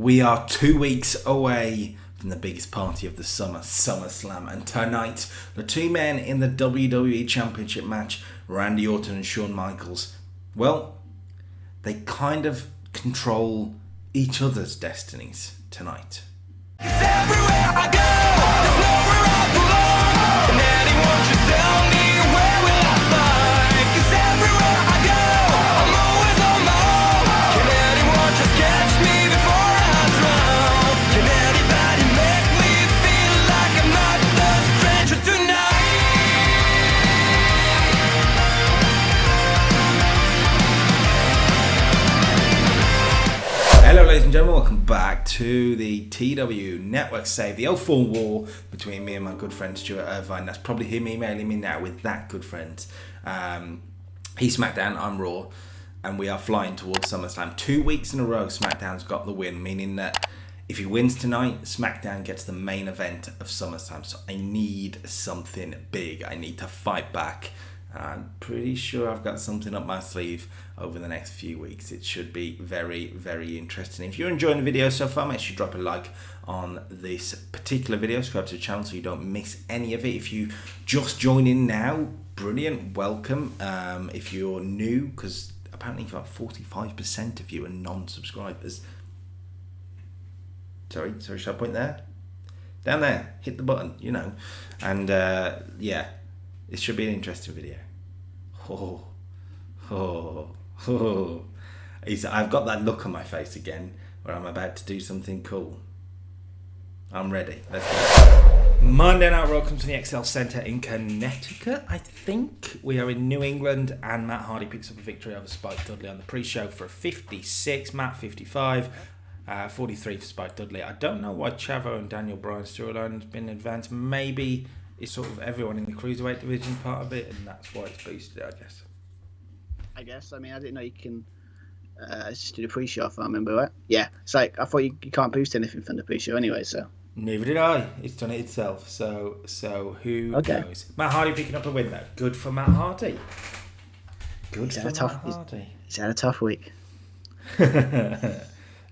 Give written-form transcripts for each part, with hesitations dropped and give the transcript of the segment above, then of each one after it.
We are 2 weeks away from the biggest party of the summer, SummerSlam. And tonight, the two men in the WWE Championship match, Randy Orton and Shawn Michaels, well, they kind of control each other's destinies tonight. Everywhere I go, there's nowhere I belong. And anyone should tell me where will I find? 'Cause everywhere I go, I'm always on my own. Can anyone just catch me before I drown? Can anybody make me feel like I'm not the stranger tonight? Hello ladies and gentlemen, welcome back to the TW Network Save, the 04 war between me and my good friend Stuart Irvine. That's probably him emailing me now with that good friend. He's Smackdown, I'm Raw, and we are flying towards SummerSlam. 2 weeks in a row Smackdown's got the win, meaning that if he wins tonight, Smackdown gets the main event of SummerSlam. So I need something big, I need to fight back. I'm pretty sure I've got something up my sleeve over the next few weeks. It should be very, very interesting. If you're enjoying the video so far, make sure you drop a like on this particular video. Subscribe to the channel so you don't miss any of it. If you just join in now, brilliant, welcome. If you're new, because apparently about 45% of you are non-subscribers. Sorry, should I point there? Down there, hit the button, you know. And yeah, it should be an interesting video. I've got that look on my face again where I'm about to do something cool. I'm ready. Let's go. Monday Night Raw comes to the XL Center in Connecticut. I think we are in New England, and Matt Hardy picks up a victory over Spike Dudley on the pre-show for a 56. Matt 55. 43 for Spike Dudley. I don't know why Chavo and Daniel Bryan's storyline has been advanced. Maybe it's sort of everyone in the cruiserweight division part of it, and that's why it's boosted, I guess. I mean, I didn't know you can just do the pre-show, if I remember right. Yeah, it's like, I thought you can't boost anything from the pre-show anyway, so. Neither did I. It's done it itself, so who knows? Matt Hardy picking up a win, though. Good for Matt Hardy. Good for Matt Hardy. He's had a tough week.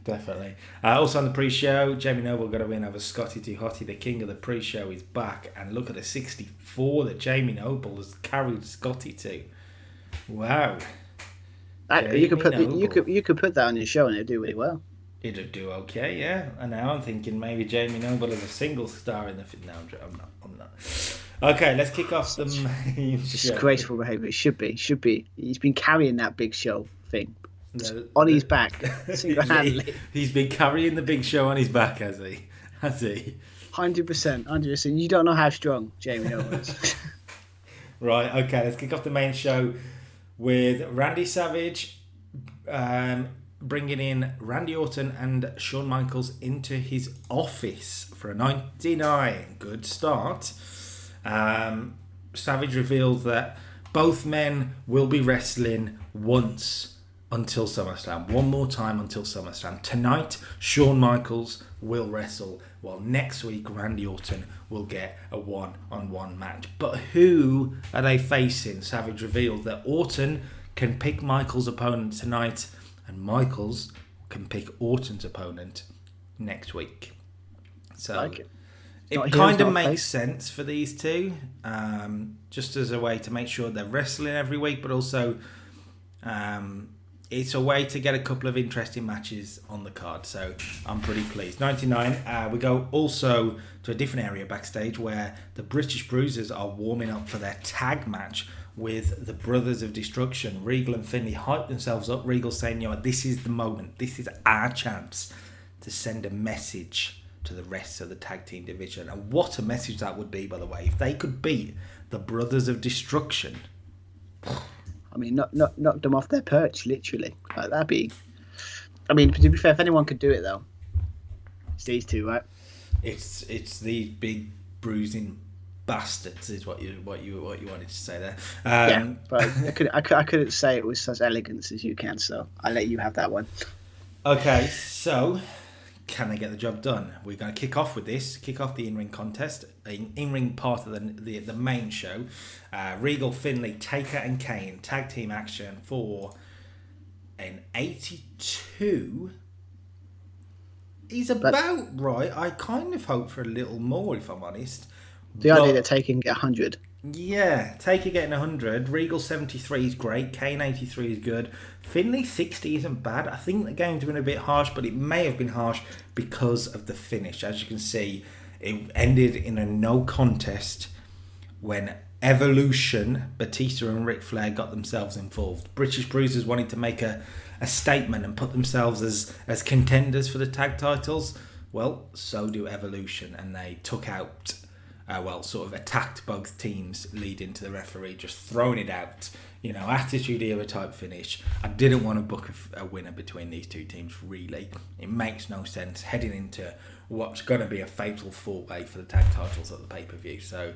Definitely. Also on the pre-show, Jamie Noble got a win over Scotty 2 Hotty. The king of the pre-show is back, and look at the 64 that Jamie Noble has carried Scotty to. Wow. You could put that on your show and it'd do really well. It'd do okay, yeah. And now I'm thinking maybe Jamie Noble is a single star in the no, I'm not. Okay, let's kick off the main show. Disgraceful behaviour. It should be. He's been carrying that big show thing. On his back, single-handedly. He's been carrying the big show on his back, has he? 100%. You don't know how strong Jamie Noble is. Right, okay, let's kick off the main show with Randy Savage bringing in Randy Orton and Shawn Michaels into his office for a 99. Good start. Savage reveals that both men will be wrestling once until SummerSlam. One more time until SummerSlam. Tonight, Shawn Michaels will wrestle, while next week, Randy Orton will get a one-on-one match. But who are they facing? Savage revealed that Orton can pick Michaels' opponent tonight, and Michaels can pick Orton's opponent next week. So it kind of makes sense for these two, just as a way to make sure they're wrestling every week, but also it's a way to get a couple of interesting matches on the card, so I'm pretty pleased. 99, we go also to a different area backstage where the British Bruisers are warming up for their tag match with the Brothers of Destruction. Regal and Finlay hype themselves up. Regal saying, you know, this is the moment, this is our chance to send a message to the rest of the tag team division. And what a message that would be, by the way, if they could beat the Brothers of Destruction. I mean, knock them off their perch, literally. Like, that'd be. I mean, to be fair, if anyone could do it though, it's these two, right? It's these big bruising bastards, is what you wanted to say there. Yeah, but I couldn't say it with such elegance as you can, so I'll let you have that one. Okay, so can they get the job done? We're going to kick off with this. Kick off the in-ring contest, in-ring part of the main show. Regal, Finlay, Taker and Kane tag team action for an 82 He's about right. I kind of hope for a little more, if I'm honest. The idea that Taker can get 100. Yeah, Taker getting 100. Regal 73 is great. Kane 83 is good. Finley 60 isn't bad. I think the game's been a bit harsh, but it may have been harsh because of the finish. As you can see, it ended in a no contest when Evolution, Batista and Ric Flair got themselves involved. British Bruisers wanted to make a statement and put themselves as contenders for the tag titles. Well, so do Evolution, and they took out, sort of attacked both teams leading to the referee, just throwing it out. Attitude Era type finish. I didn't want to book a winner between these two teams, really. It makes no sense heading into what's going to be a fatal four-way for the tag titles at the pay-per-view. So,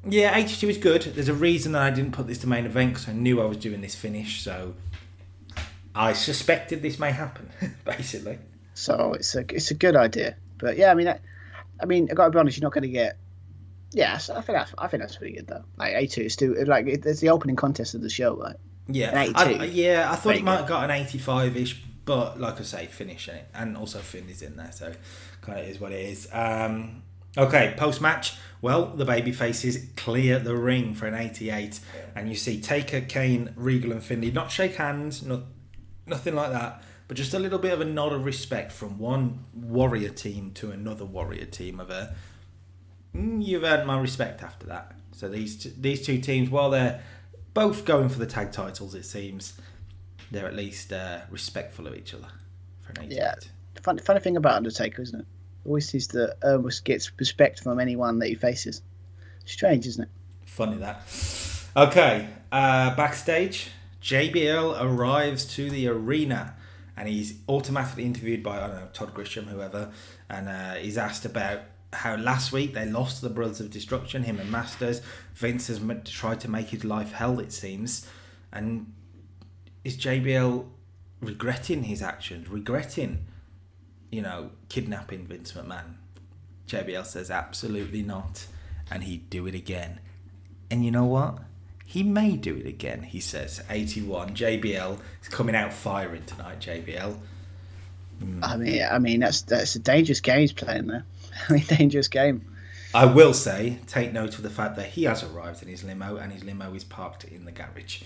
yeah, 82 is good. There's a reason that I didn't put this to main event, because I knew I was doing this finish, so I suspected this may happen, basically. So it's a good idea. But yeah, I got to be honest, you're not going to get. Yeah, so I think that's pretty good though. Like 82 is still like it's the opening contest of the show, right? Yeah, I thought it might have got an 85-ish, but like I say, finishing it, and also Finn is in there, so kind of is what it is. Okay, post match. Well, the baby faces clear the ring for an 88, and you see Taker, Kane, Regal, and Finley not shake hands, nothing like that, but just a little bit of a nod of respect from one Warrior team to another Warrior team of a. You've earned my respect after that. So these two teams, while they're both going for the tag titles, it seems they're at least respectful of each other for an 88. Yeah, the funny thing about Undertaker, isn't it? Always sees that almost gets respect from anyone that he faces. Strange, isn't it? Funny that. Okay, backstage, JBL arrives to the arena and he's automatically interviewed by, I don't know, Todd Grisham, whoever, and he's asked about how last week they lost the Brothers of Destruction, him and Masters. Vince has tried to make his life hell, it seems. And is JBL regretting his actions? Regretting, kidnapping Vince McMahon? JBL says absolutely not. And he'd do it again. And you know what? He may do it again, he says. 81. JBL is coming out firing tonight, JBL. I mean that's a dangerous game he's playing there. Dangerous game. I will say, take note of the fact that he has arrived in his limo and his limo is parked in the garage.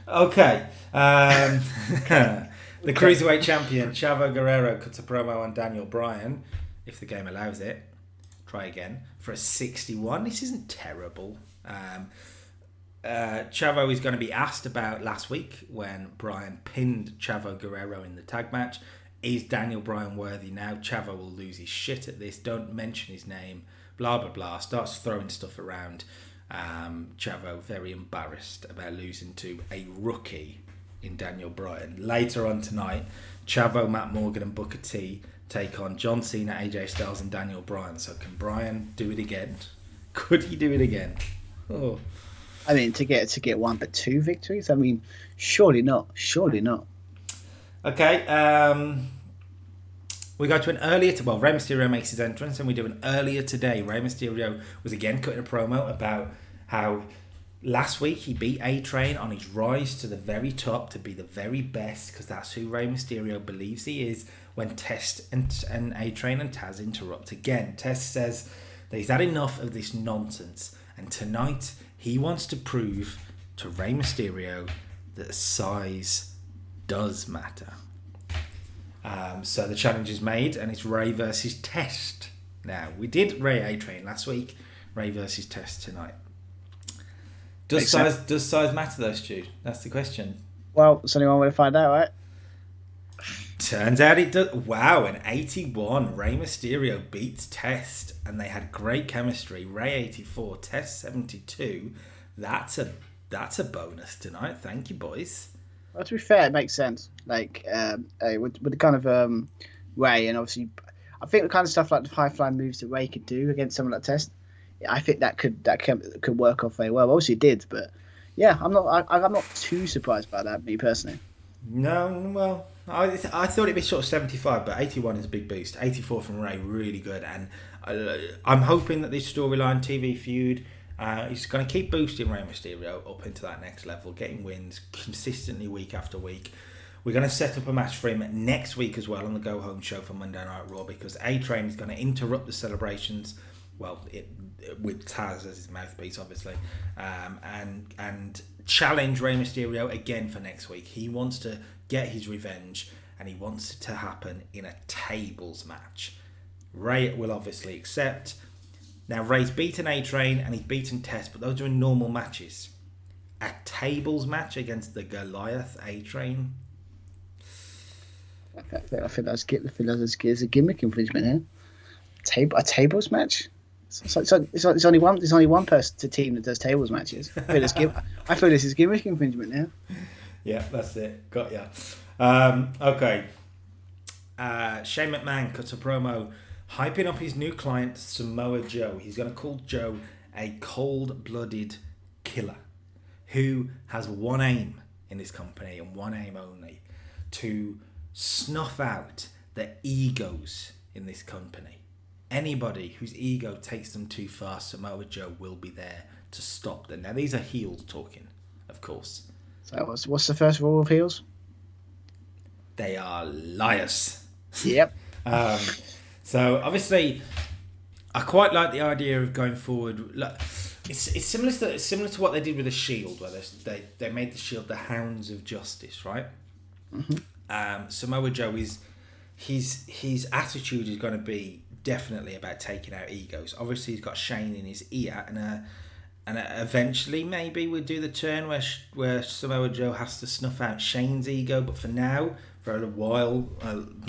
Okay. The Cruiserweight Champion, Chavo Guerrero, cuts a promo on Daniel Bryan, if the game allows it. Try again. For a 61. This isn't terrible. Chavo is going to be asked about last week when Bryan pinned Chavo Guerrero in the tag match. Is Daniel Bryan worthy now? Chavo will lose his shit at this. Don't mention his name. Blah, blah, blah. Starts throwing stuff around. Chavo very embarrassed about losing to a rookie in Daniel Bryan. Later on tonight, Chavo, Matt Morgan and Booker T take on John Cena, AJ Styles and Daniel Bryan. So can Bryan do it again? Could he do it again? Oh. To get one but two victories? Surely not. Surely not. Okay, we go to an earlier... Rey Mysterio makes his entrance and we do an earlier today. Rey Mysterio was again cutting a promo about how last week he beat A-Train on his rise to the very top to be the very best, because that's who Rey Mysterio believes he is, when Test and A-Train and Taz interrupt again. Test says that he's had enough of this nonsense, and tonight he wants to prove to Rey Mysterio that size does matter. So the challenge is made and it's Ray versus Test. Now, we did Ray A-Train last week. Ray versus Test tonight. Does size matter though, Stu? That's the question. Well, it's only one way to find out, right? Turns out it does. Wow, an 81. Rey Mysterio beats Test and they had great chemistry. Ray 84, Test 72. That's a bonus tonight. Thank you, boys. Well, to be fair, it makes sense. With the kind of Ray, and obviously, I think the kind of stuff like the high flying moves that Ray could do against someone like Test, I think that could work off very well. Obviously, it did, but yeah, I'm not too surprised by that, me personally. No, well, I thought it'd be sort of 75, but 81 is a big boost. 84 from Ray, really good, and I'm hoping that this storyline TV feud. He's going to keep boosting Rey Mysterio up into that next level, getting wins consistently week after week. We're going to set up a match for him next week as well on the Go Home show for Monday Night Raw, because A-Train is going to interrupt the celebrations. Well, with Taz as his mouthpiece, obviously, and challenge Rey Mysterio again for next week. He wants to get his revenge, and he wants it to happen in a tables match. Rey will obviously accept. Now, Rey's beaten A-Train and he's beaten Test, but those are in normal matches. A tables match against the Goliath A-Train. I think that's a gimmick infringement here. A tables match. It's only one person to team that does tables matches. I feel this is gimmick infringement now. Yeah, that's it. Got ya. Okay. Shane McMahon cuts a promo hyping up his new client, Samoa Joe. He's going to call Joe a cold-blooded killer who has one aim in this company and one aim only: to snuff out the egos in this company. Anybody whose ego takes them too far, Samoa Joe will be there to stop them. Now, these are heels talking, of course. So what's the first rule of heels? They are liars. Yep. So obviously, I quite like the idea of going forward. Look, it's similar to what they did with the Shield, where they made the Shield the Hounds of Justice, right? Mm-hmm. Samoa Joe his attitude is going to be definitely about taking out egos. Obviously, he's got Shane in his ear, and eventually maybe we'll do the turn where Samoa Joe has to snuff out Shane's ego. But for now, for a while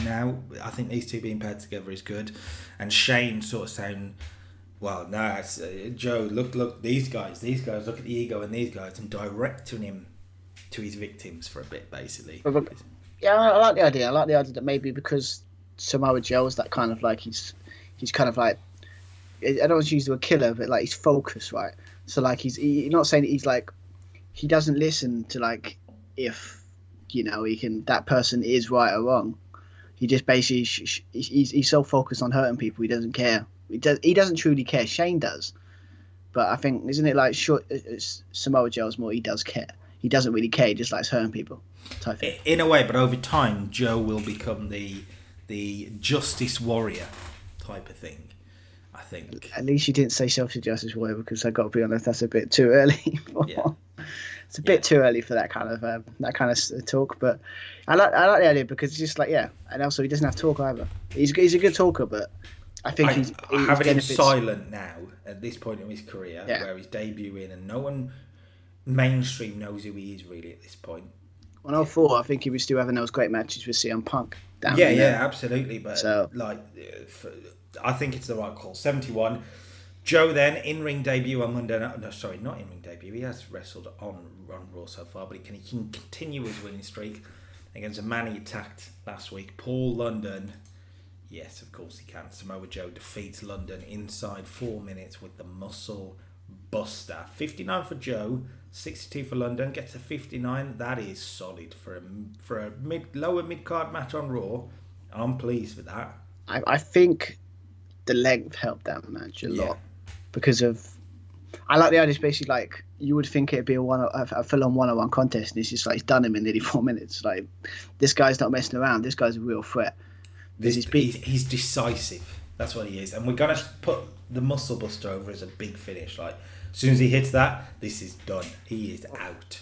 now, I think these two being paired together is good. And Shane sort of saying, well, no, it's, Joe, look, these guys, look at the ego in these guys, and directing him to his victims for a bit, basically. Yeah, I like the idea. I like the idea that maybe because Samoa Joe is that kind of like, he's kind of like, I don't want to use the word killer, but like he's focused, right? So like he's not saying that he's like, he doesn't listen to like if, you know, that person is right or wrong. He just basically he's so focused on hurting people, he doesn't care. He doesn't truly care. Shane does, but I think, isn't it like Samoa Joe's more, he does care. He doesn't really care. He just likes hurting people, type thing. In a way, but over time, Joe will become the justice warrior type of thing, I think. At least you didn't say social justice warrior, because I got to be honest, that's a bit too early. It's a bit too early for that kind of talk. But I like the idea, because it's just like, yeah, and also he doesn't have to talk either. He's a good talker, but I think he's having him silent now at this point in his career, where he's debuting and no one mainstream knows who he is really at this point. On 04, I think he was still having those great matches with CM Punk. Absolutely. But I think it's the right call. 71. Joe then in-ring debut on Monday night. No, sorry, not in-ring debut. He has wrestled on Raw so far, but he can continue his winning streak against a man he attacked last week, Paul London. Yes, of course he can. Samoa Joe defeats London inside 4 minutes with the Muscle Buster. 59 for Joe, 62 for London. Gets to 59. That is solid for a lower mid-card match on Raw. I'm pleased with that. I think the length helped that match a lot, because of, I like the idea. It's basically like, you would think it'd be a full-on one-on-one contest, and it's just like he's done him in nearly 4 minutes. Like, this guy's not messing around. This guy's a real threat. He's decisive. That's what he is, and we're gonna put the Muscle Buster over as a big finish. Like, as soon as he hits that, this is done. He is out.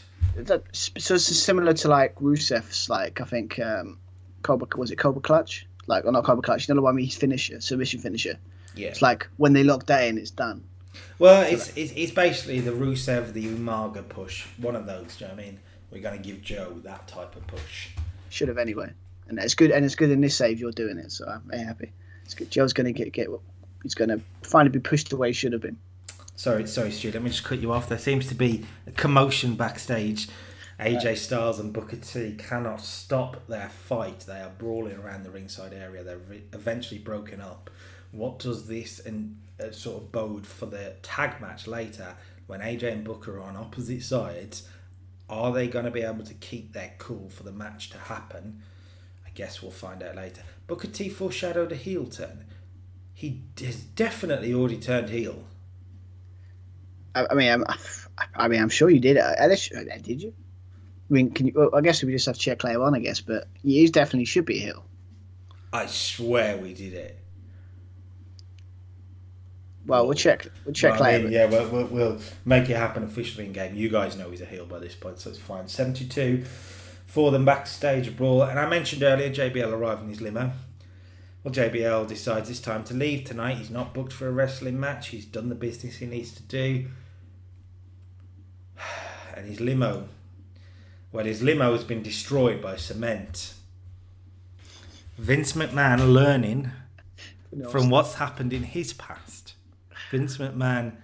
So it's similar to like Rusev's, like, I think Cobra Clutch? Like, or not Cobra Clutch, you know the one with his finisher, submission finisher. Yeah. It's like when they lock that in, it's done. Well, it's basically the Rusev, the Umaga push. One of those. Do you know what I mean? We're going to give Joe that type of push. Should have anyway, and it's good. And it's good in this save you're doing it, so I'm very happy. It's good. Joe's going to get. He's going to finally be pushed the way he should have been. Sorry, Stu. Let me just cut you off. There seems to be a commotion backstage. AJ Styles and Booker T cannot stop their fight. They are brawling around the ringside area. They're eventually broken up. What does this sort of bode for the tag match later, when AJ and Booker are on opposite sides? Are they going to be able to keep their cool for the match to happen? I guess we'll find out later. Booker T foreshadowed a heel turn. He has definitely already turned heel. I mean, I'm sure you did. Alice, did you? I mean, I guess we just have to check later on, I guess, but he definitely should be a heel. I swear we did it. Well, Whoa. we'll check Well, I later. mean, yeah, we'll make it happen officially in game. You guys know he's a heel by this point, so it's fine. 72 for them backstage brawl. And I mentioned earlier, JBL arrived in his limo. Well, JBL decides it's time to leave tonight. He's not booked for a wrestling match. He's done the business he needs to do. And his limo has been destroyed by cement. Vince McMahon learning from what's happened in his past. Vince McMahon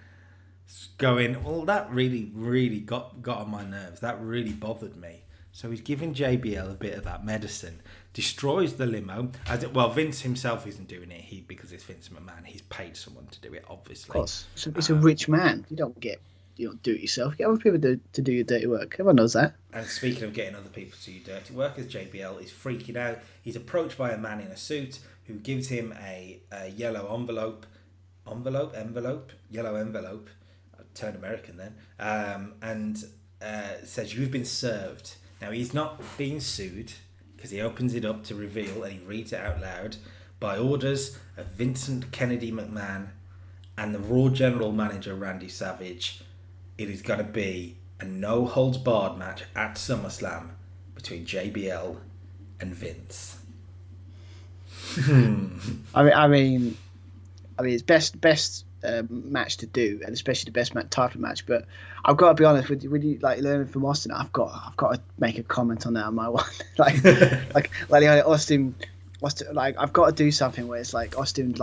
going, well, that really got on my nerves. That really bothered me. So he's giving JBL a bit of that medicine. Destroys the limo. Vince himself isn't doing it. Because it's Vince McMahon. He's paid someone to do it, obviously. Of course. It's a rich man. You don't do it yourself. Get other people to do your dirty work. Everyone knows that. And speaking of getting other people to do your dirty work, as JBL is freaking out, he's approached by a man in a suit who gives him a yellow yellow envelope. I turned American then. And says, "You've been served." Now, he's not being sued because he opens it up to reveal, and he reads it out loud, by orders of Vincent Kennedy McMahon and the Raw General Manager Randy Savage. It is going to be a no-holds-barred match at SummerSlam between JBL and Vince. I mean, it's best match to do, and especially the best type of match. But I've got to be honest with you. When you learning from Austin, I've got to make a comment on that on my one. like Austin, I've got to do something where it's like Austin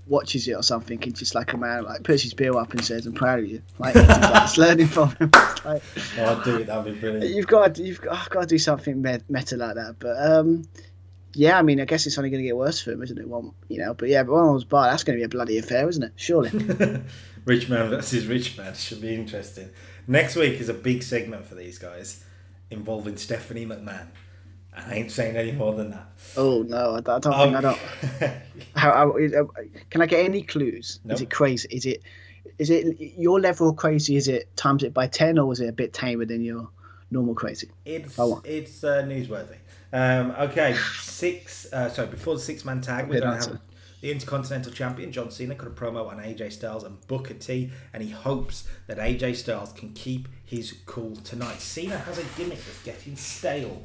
watches it or something, and just like a man puts his bill up and says, "I'm proud of you." It's learning from him. I'd do it. That'd be brilliant. You've got to do something meta like that. But yeah, I mean, I guess it's only going to get worse for him, isn't it? But one was bar. That's going to be a bloody affair, isn't it? Surely. Rich man versus rich man should be interesting. Next week is a big segment for these guys involving Stephanie McMahon. I ain't saying any more than that. Oh no, I don't think I don't. How can I get any clues? Nope. Is it crazy? Is it your level of crazy? Is it times it by 10, or is it a bit tamer than your normal crazy? It's newsworthy. Okay, before the 6-man tag, we're going to have the Intercontinental Champion John Cena cut a promo on AJ Styles and Booker T, and he hopes that AJ Styles can keep his cool tonight. Cena has a gimmick that's getting stale.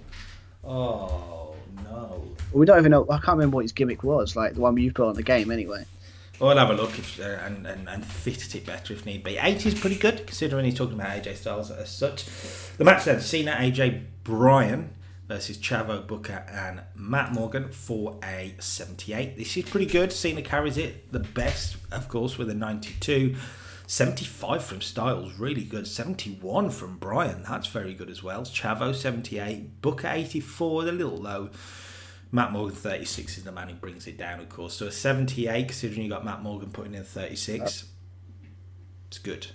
Oh no! We don't even know. I can't remember what his gimmick was. Like the one you've put on the game, anyway. Well, I'll have a look and fit it better if need be. 80 is pretty good considering he's talking about AJ Styles as such. The match then: Cena, AJ, Bryan versus Chavo, Booker, and Matt Morgan for a 78. This is pretty good. Cena carries it the best, of course, with a 92. 75 from Styles, really good. 71 from Bryan, that's very good as well. Chavo, 78. Booker, 84, a little low. Matt Morgan, 36 is the man who brings it down, of course. So a 78, considering you got Matt Morgan putting in 36. It's good.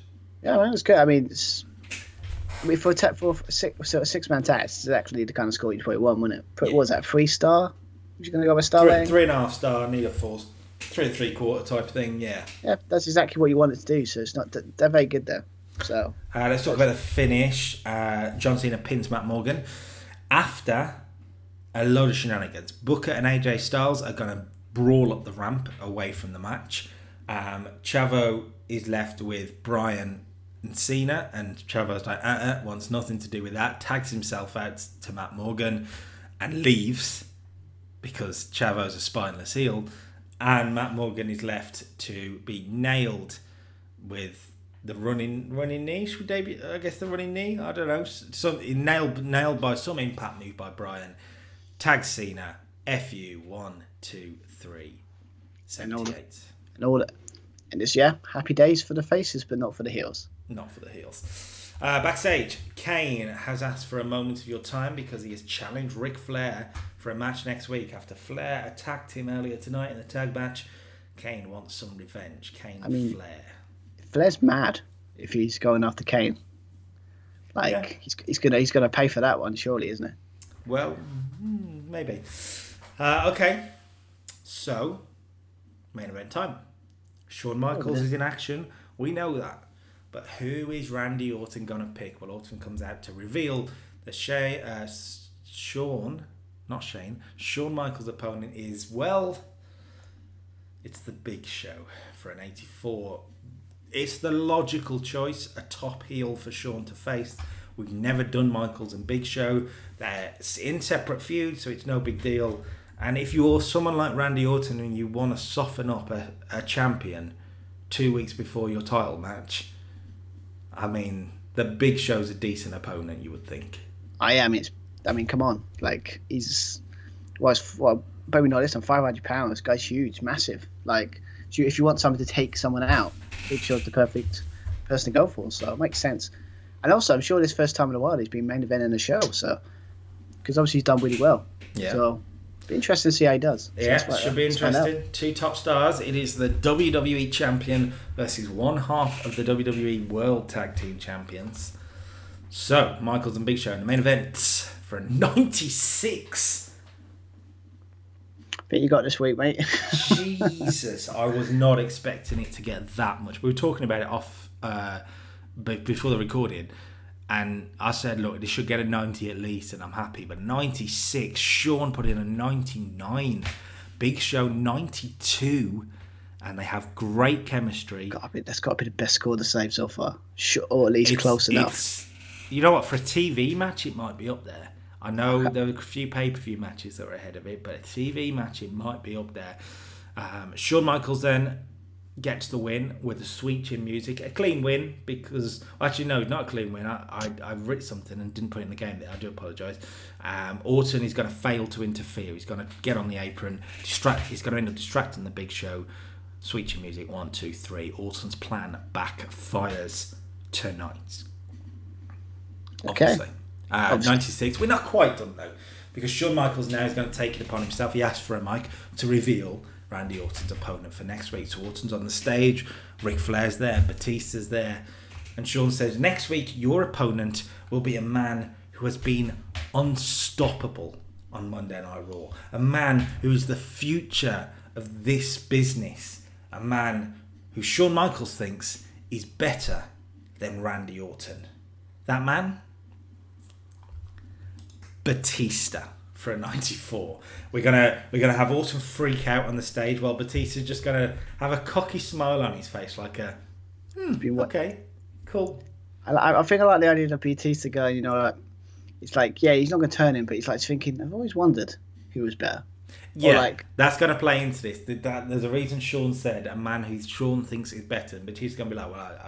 Yeah, man, it's good. I mean, for a 6-man tag, it's exactly the kind of score you'd probably want, wouldn't it? What was that, 3-star? Was you going to go with a star rating? 3.5 star, need a 4, 3 3/4 type thing, yeah. Yeah, that's exactly what you wanted to do, so it's not they're very good there. So let's talk about the finish. John Cena pins Matt Morgan after a load of shenanigans. Booker and AJ Styles are going to brawl up the ramp away from the match. Chavo is left with Bryan and Cena, and Chavo's like, wants nothing to do with that, tags himself out to Matt Morgan and leaves because Chavo's a spineless heel. And Matt Morgan is left to be nailed with the running knee. Should they be? I guess the running knee. I don't know. Nailed by some impact move by Bryan. Tag Cena. FU 1, 2, 3. 78. And it's happy days for the faces, but not for the heels. Not for the heels. Backstage, Kane has asked for a moment of your time because he has challenged Ric Flair for a match next week after Flair attacked him earlier tonight in the tag match. Kane wants some revenge. Flair. Flair's mad if he's going after Kane. He's gonna pay for that one, surely, isn't it? Well, maybe. Okay, so main event time. Shawn Michaels is in action. We know that. But who is Randy Orton going to pick? Well, Orton comes out to reveal that Shawn Michaels' opponent is, well, it's the Big Show for an 84. It's the logical choice, a top heel for Shawn to face. We've never done Michaels and Big Show. They're in separate feuds, so it's no big deal. And if you're someone like Randy Orton and you want to soften up a champion 2 weeks before your title match, I mean, the Big Show's a decent opponent, you would think. I mean, come on. Like, he's... Well, maybe not this one, £500. This guy's huge, massive. Like, if you want someone to take someone out, Big Show's the perfect person to go for, so it makes sense. And also, I'm sure this first time in a while he's been main eventing the show, so... Because obviously he's done really well. Yeah. So, be interesting to see how he does. So yeah, should be interesting. 2 top stars. It is the WWE Champion versus one half of the WWE World Tag Team Champions. So, Michaels and Big Show in the main event for a 96. Bit you got this week, mate. Jesus, I was not expecting it to get that much. We were talking about it off before the recording, and I said, look, they should get a 90 at least, and I'm happy. But 96, Shawn put in a 99, Big Show 92, and they have great chemistry. That's got to be the best score to save so far, or at least close enough. You know what? For a TV match, it might be up there. I know there were a few pay-per-view matches that were ahead of it, but a TV match, it might be up there. Shawn Michaels then gets the win with the sweet chin music. A clean win because... Actually, no, not a clean win. I've written something and didn't put it in the game there. I do apologise. Orton is going to fail to interfere. He's going to get on the apron. He's going to end up distracting the Big Show. Sweet chin music, 1, 2, 3. Orton's plan backfires tonight. Okay. Obviously. 96. We're not quite done though, because Shawn Michaels now is going to take it upon himself. He asked for a mic to reveal Randy Orton's opponent for next week. So Orton's on the stage, Ric Flair's there, Batista's there, and Shawn says, next week your opponent will be a man who has been unstoppable on Monday Night Raw, a man who is the future of this business, a man who Shawn Michaels thinks is better than Randy Orton. That man? Batista for a 94. We're gonna have Orton freak out on the stage while Batista's just gonna have a cocky smile on his face, like a okay, cool. I think I like the idea of Batista going, you know, like, it's like, yeah, he's not gonna turn him, but he's like thinking, I've always wondered who was better. Yeah, like, that's gonna play into this. There's a reason Shawn said a man who Shawn thinks is better, and Batista's gonna be like, well,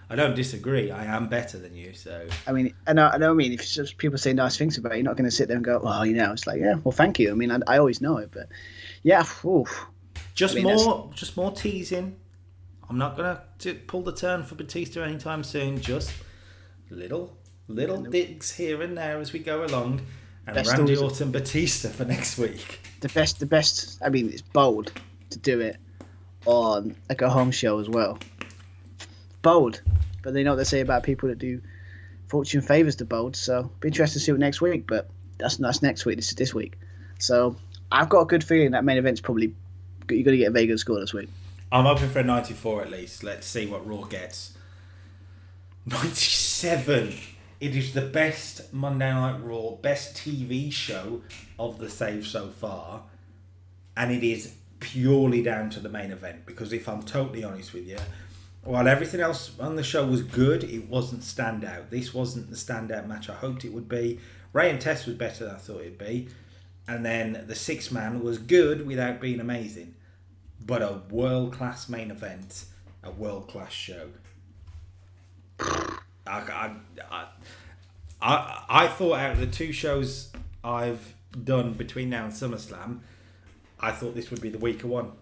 I don't disagree. I am better than you. So I mean, I know. I mean, if just people say nice things about it, you're not going to sit there and go, "Well, you know." It's like, yeah, well, thank you. I mean, I always know it, but yeah, just more teasing. I'm not going to pull the turn for Batista anytime soon. Just little digs here and there as we go along. And Randy Orton Batista for next week. The best. I mean, it's bold to do it on like a home show as well. Bold, but they know what they say about people that do fortune favours the bold, so be interested to see what next week, but that's next week. This is this week, so I've got a good feeling that main event's probably you're going to get a very good score this week. I'm hoping for a 94 at least. Let's see what Raw gets. 97. It is the best Monday Night Raw, best TV show of the save so far, and it is purely down to the main event, because if I'm totally honest with you, while everything else on the show was good, it wasn't standout. This wasn't the standout match I hoped it would be. Ray and Tess was better than I thought it'd be. And then the 6-man was good without being amazing. But a world-class main event, a world-class show. I thought out of the 2 shows I've done between now and SummerSlam, I thought this would be the weaker one.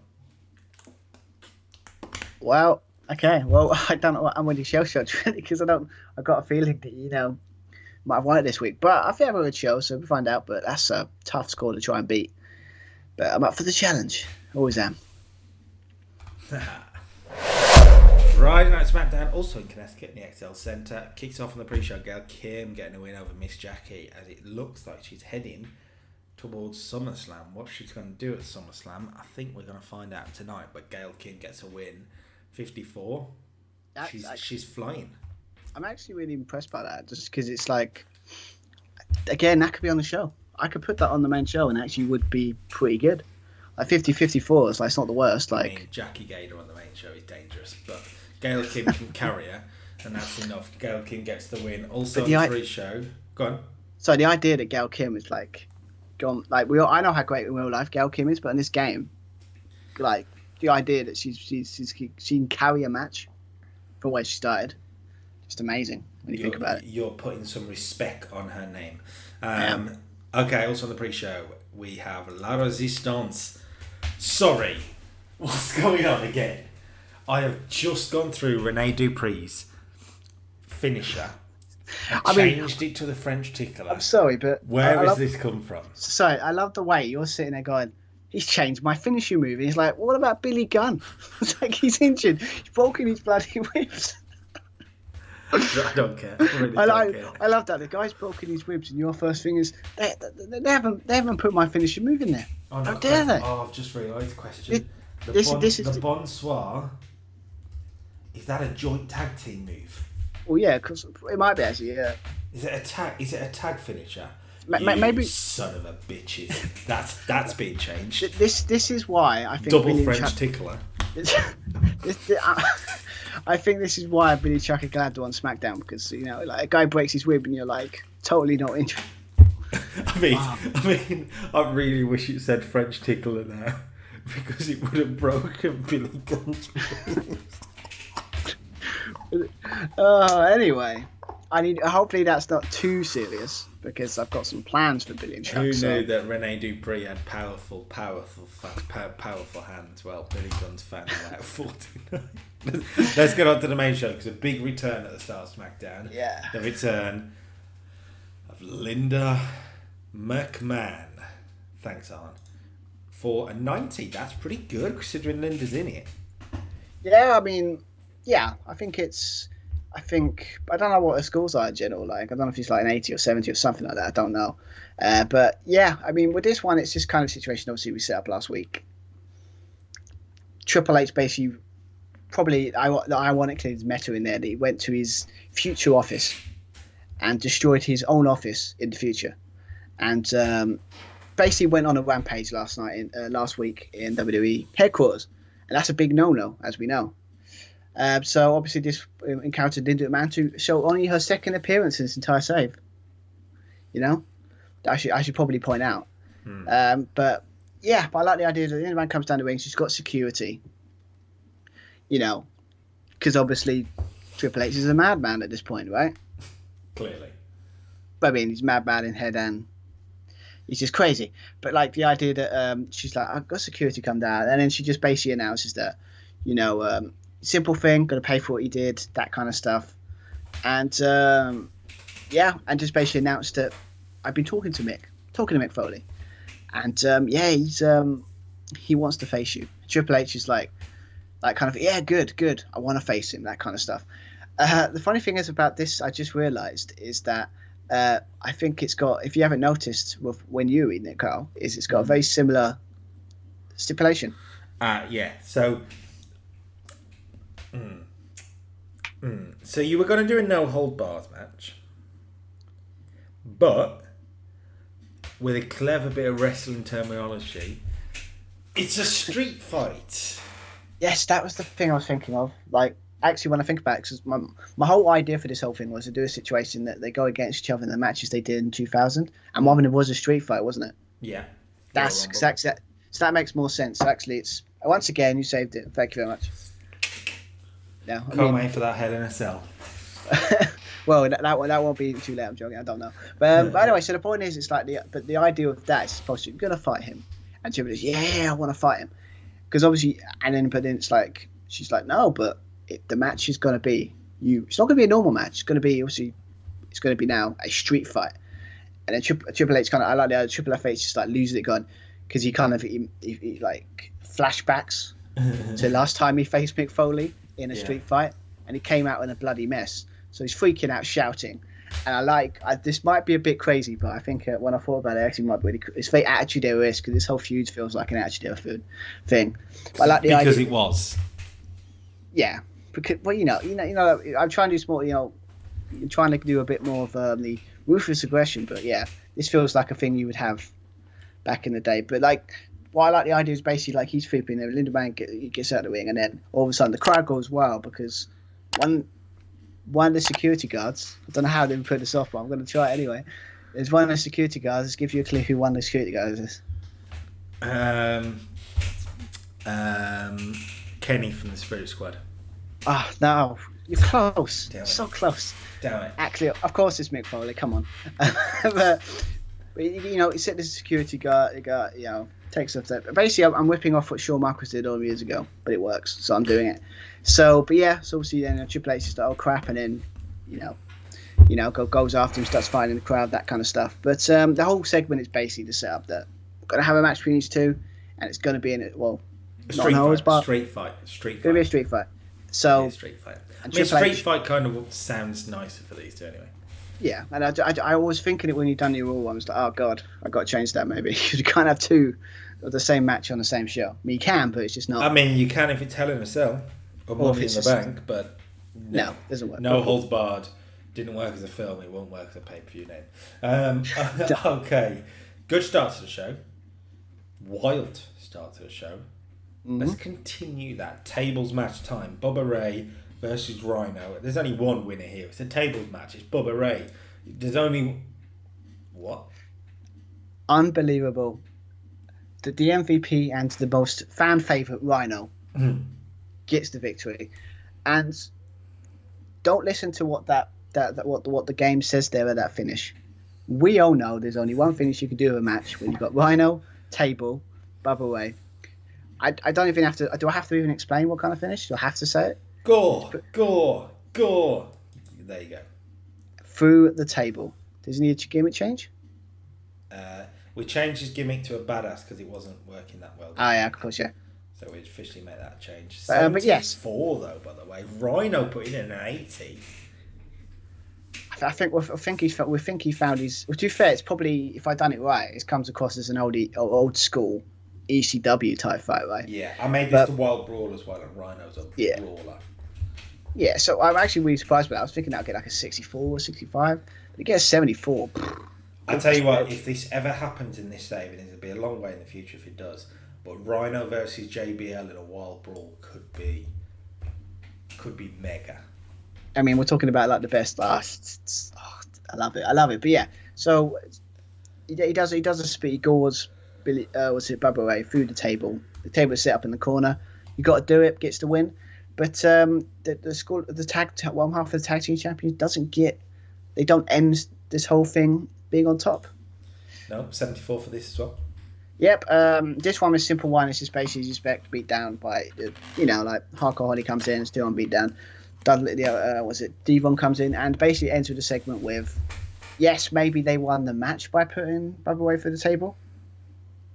Well... Okay, well, I don't know what I'm winning shell shots really, because I've got a feeling that, you know, might have won it this week. But I think I'm a good show, so we'll find out. But that's a tough score to try and beat. But I'm up for the challenge. Always am. Friday Night Smackdown, also in Connecticut, in the XL Centre. Kicks off on the pre-show. Gail Kim getting a win over Miss Jackie, as it looks like she's heading towards SummerSlam. What she's going to do at SummerSlam, I think we're going to find out tonight. But Gail Kim gets a win. 54. She's flying. I'm actually really impressed by that, just because it's like, again, that could be on the show. I could put that on the main show and actually would be pretty good. Like 50-54, it's like, it's not the worst. Like, I mean, Jackie Gator on the main show is dangerous, but Gail Kim can carry her, and that's enough. Gail Kim gets the win. Also, on the pre-show, go on. So the idea that Gail Kim is like, gone, like I know how great in real life Gail Kim is, but in this game, like the idea that she can carry a match from where she started, just amazing when you think about it. You're putting some respect on her name. Okay, also on the pre-show, we have La Resistance. Sorry, what's going on again? I have just gone through Rene Dupree's finisher. I changed it to the French tickler. I'm sorry, but where has this come from? Sorry, I love the way you're sitting there going, he's changed my finishing move. And he's like, what about Billy Gunn? It's like he's injured. He's broken his bloody ribs. I don't care. I really don't care. I love that. The guy's broken his ribs, and your first thing is they haven't put my finishing move in there. Oh, no, how dare they? Oh, I've just realised the question. The bonsoir, is that a joint tag team move? Well, yeah, because it might be actually. Yeah. Is it a tag finisher? Maybe. Son of a bitches. That's being changed. This is why I think double French tickler. I think this is why Billy Chuck are glad to on Smackdown, because like a guy breaks his rib and you're like totally not interested. I really wish it said French tickler now, because it would have broken Billy Gunn's ribs. Anyway, hopefully that's not too serious, because I've got some plans for Billy and Chuck. Who knew that Rene Dupree had powerful hands? Well, Billy Gunn's fan about 49. Let's get on to the main show, because a big return at the start of SmackDown. Yeah. The return of Linda McMahon. Thanks, Arn. For a 90, that's pretty good considering Linda's in it. Yeah, I mean, I think I don't know what her scores are in general. Like, I don't know if it's like an 80 or 70 or something like that. I don't know. But yeah, I mean, with this one, it's just kind of a situation, obviously, we set up last week. Triple H basically, probably, ironically, there's meta in there that he went to his future office and destroyed his own office in the future. And basically went on a rampage last week in WWE headquarters. And that's a big no-no, as we know. So obviously this encountered Linda McMahon to show only her second appearance in this entire save. I should probably point out. But I like the idea that Linda McMahon comes down the ring. She's got security. Because obviously Triple H is a madman at this point, right? Clearly. But I mean, he's madman in head and he's just crazy. But like the idea that she's like, I've got security come down, and then she just basically announces that, simple thing, got to pay for what he did, that kind of stuff. And and just basically announced that I've been talking to Mick Foley, and he wants to face you. Triple H is like kind of, good, I want to face him, that kind of stuff. The funny thing is about this, I just realised, is that I think it's got, if you haven't noticed when you read it, Carl, it's got a very similar stipulation. So so you were going to do a no hold bars match, but with a clever bit of wrestling terminology, it's a street fight. Yes, that was the thing I was thinking of. Like, actually, when I think about it, because my whole idea for this whole thing was to do a situation that they go against each other in the matches they did in 2000, and one of them was a street fight, wasn't it? Yeah. That's exactly that. So that makes more sense. So actually, it's once again you saved it. Thank you very much. Yeah, Can't wait for that Hell in a Cell. Well, that won't be too late. I'm joking. I don't know. But anyway, so the point is, it's like the idea of that is supposed to, you're gonna fight him, and Triple H, I want to fight him, because obviously, but then it's like she's like, no, but the match is gonna be It's not gonna be a normal match. It's gonna be now a street fight. And then Triple H kind of, I like the idea, Triple H just like loses it going, because he kind of he like flashbacks to last time he faced Mick Foley in a street fight, and he came out in a bloody mess. So he's freaking out, shouting. And this might be a bit crazy, but I think when I thought about it, actually might be really cool. It's very Attitude Era-esque, because this whole feud feels like an Attitude Era thing. But I like the idea. Because it was. Yeah, because well, I'm trying to do small, trying to do a bit more of the ruthless aggression, but yeah, this feels like a thing you would have back in the day. But like, what I like the idea is basically like he's flipping there, Lindemann gets out of the ring, and then all of a sudden the crowd goes wild because one of the security guards, I don't know how they would put this off, but I'm going to try it anyway. There's one of the security guards. Let's give you a clue who one of the security guards is. Kenny from the Spirit Squad. Ah, no, you're close. Damn it. So close. Damn it. Actually, of course it's Mick Foley. Come on. but he said the security guard, takes off that. Basically, I'm whipping off what Shawn Michaels did all years ago, but it works, so I'm doing it. So, but yeah, so obviously then Triple H is like, oh crap, and then goes after him, starts fighting the crowd, that kind of stuff. But the whole segment is basically the setup that we're gonna have a match between these two, and it's gonna be in it. Well, Street fight. It's gonna be a street fight. So street fight. and I mean, Triple street H- fight kind of sounds nicer for these two anyway. Yeah, and I was thinking it when you done the Raw one. I was like, oh god, I got to change that maybe. You can't have two of the same match on the same show. I mean, you can, but it's just not. I mean, you can if it's Hell in a Cell or Money in the Bank, but no, it doesn't work. No Holds Barred didn't work as a film. It won't work as a pay-per-view name. Okay, good start to the show. Wild start to the show. Mm-hmm. Let's continue that. Tables match time. Bubba Ray versus Rhino. There's only one winner here. It's a tables match. It's Bubba Ray. There's only... What? Unbelievable. The MVP and the most fan favourite Rhino gets the victory. And don't listen to what what the game says there at that finish. We all know there's only one finish you can do in a match when you've got Rhino, table, Bubba Ray. I don't even have to... Do I have to even explain what kind of finish? Do I have to say it? Gore. There you go. Through the table. Does he need a gimmick change? We changed his gimmick to a badass because it wasn't working that well. Oh, yeah, of course, yeah. So we officially made that change. But yes. 4 though, by the way. Rhino put in an 80. I think he found his... Well, to be fair, it's probably, if I'd done it right, it comes across as an old school ECW type fight, right? Yeah, I made this the Wild Brawl as well, and Rhino's a brawler. Yeah, so I'm actually really surprised by that. I was thinking I'd get like a 64 or 65, but it gets 74. I'll tell you what, if this ever happens in this save, and it'll be a long way in the future if it does, but Rhino versus JBL in a Wild Brawl could be mega. I mean, we're talking about like the best. I love it. But yeah, so he does a speed gores. Bubba Ray through the table. The table is set up in the corner. You got to do it. Gets the win. But the one half of the tag team champions doesn't get. They don't end this whole thing being on top. No, 74 for this as well. Yep. This one is simple one. It's just basically just beat down by like Hardcore Holly comes in, still on beat down. Dudley, Devon comes in and basically ends with a segment with, yes, maybe they won the match by putting Bubba Ray through the table,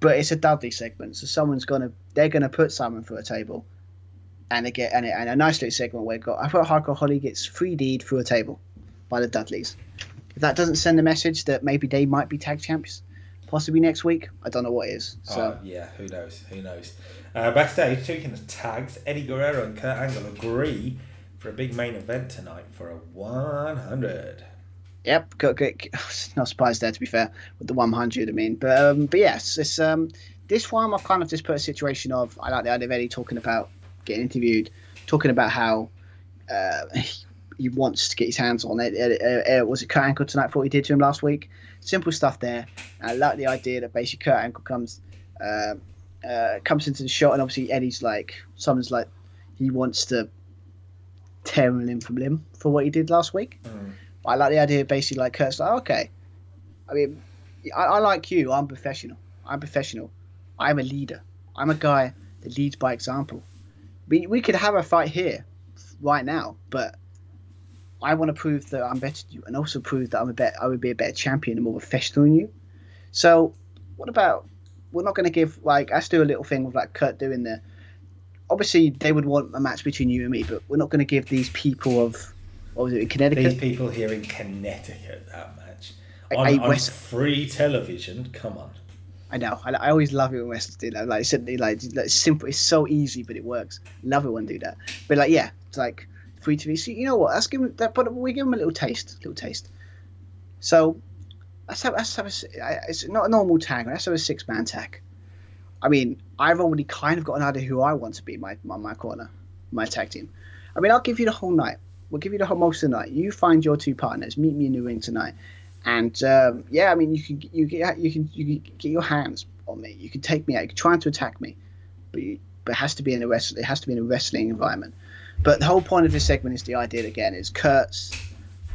but it's a Dudley segment, so they're gonna put someone through a table, and they get and a nice little segment where I thought Hardcore Holly gets 3D'd through a table by the Dudleys. If that doesn't send a message that maybe they might be tag champs, possibly next week, I don't know what is. So yeah, who knows? Backstage, speaking of tags, Eddie Guerrero and Kurt Angle agree for a big main event tonight for a 100. Yep, not surprised there, to be fair, with the 100. I mean, but yes, this one I've kind of just put a situation of, I like the idea of Eddie talking about getting interviewed, talking about how he wants to get his hands on it. Was it Kurt Angle tonight for what he did to him last week? Simple stuff there. I like the idea that basically Kurt Angle comes into the shot, and obviously Eddie's like, someone's like, he wants to tear him limb from limb for what he did last week. I like the idea basically like Kurt's like, okay, I mean, I like you, I'm professional, I'm a leader, I'm a guy that leads by example. We could have a fight here right now, but I want to prove that I'm better than you, and also prove that I would be a better champion and more professional than you. So what about, we're not going to give, like, let's do a little thing with like Kurt doing the, obviously they would want a match between you and me, but we're not going to give these people of, what was it, in Connecticut? These people here in Connecticut, that match. On free television, come on. I know. I always love it when wrestlers do that. Like I said, like it's simple. It's so easy, but it works. Love it when they do that. But like, yeah, It's like free TV. So you know what? Let's give him that. But we give him a little taste. So let's have it's not a normal tag. Let's have a 6-man tag. I mean, I've already kind of got an idea who I want to be my corner, my tag team. I mean, I'll give you the whole night. We'll give you the whole most of the night. You find your 2 partners. Meet me in the ring tonight. And I mean, you can get your hands on me. You can take me out. You can try to attack me, but it has to be in a wrestling environment. But the whole point of this segment is the idea again is Kurt's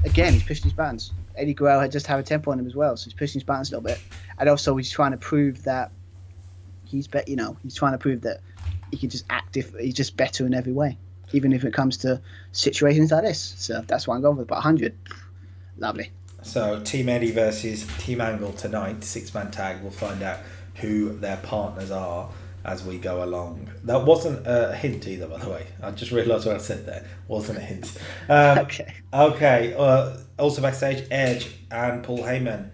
again he's pushing his buttons. Eddie Guerrero had just have a tempo on him as well, so he's pushing his buttons a little bit. And also he's trying to prove that he's trying to prove that he can just he's just better in every way, even if it comes to situations like this. So that's why I'm going with about 100. Lovely. So Team Eddie versus Team Angle tonight, 6-man tag. We'll find out who their partners are as we go along. That wasn't a hint either, by the way. I just realised what I said there. Wasn't a hint. Okay. Also backstage, Edge and Paul Heyman.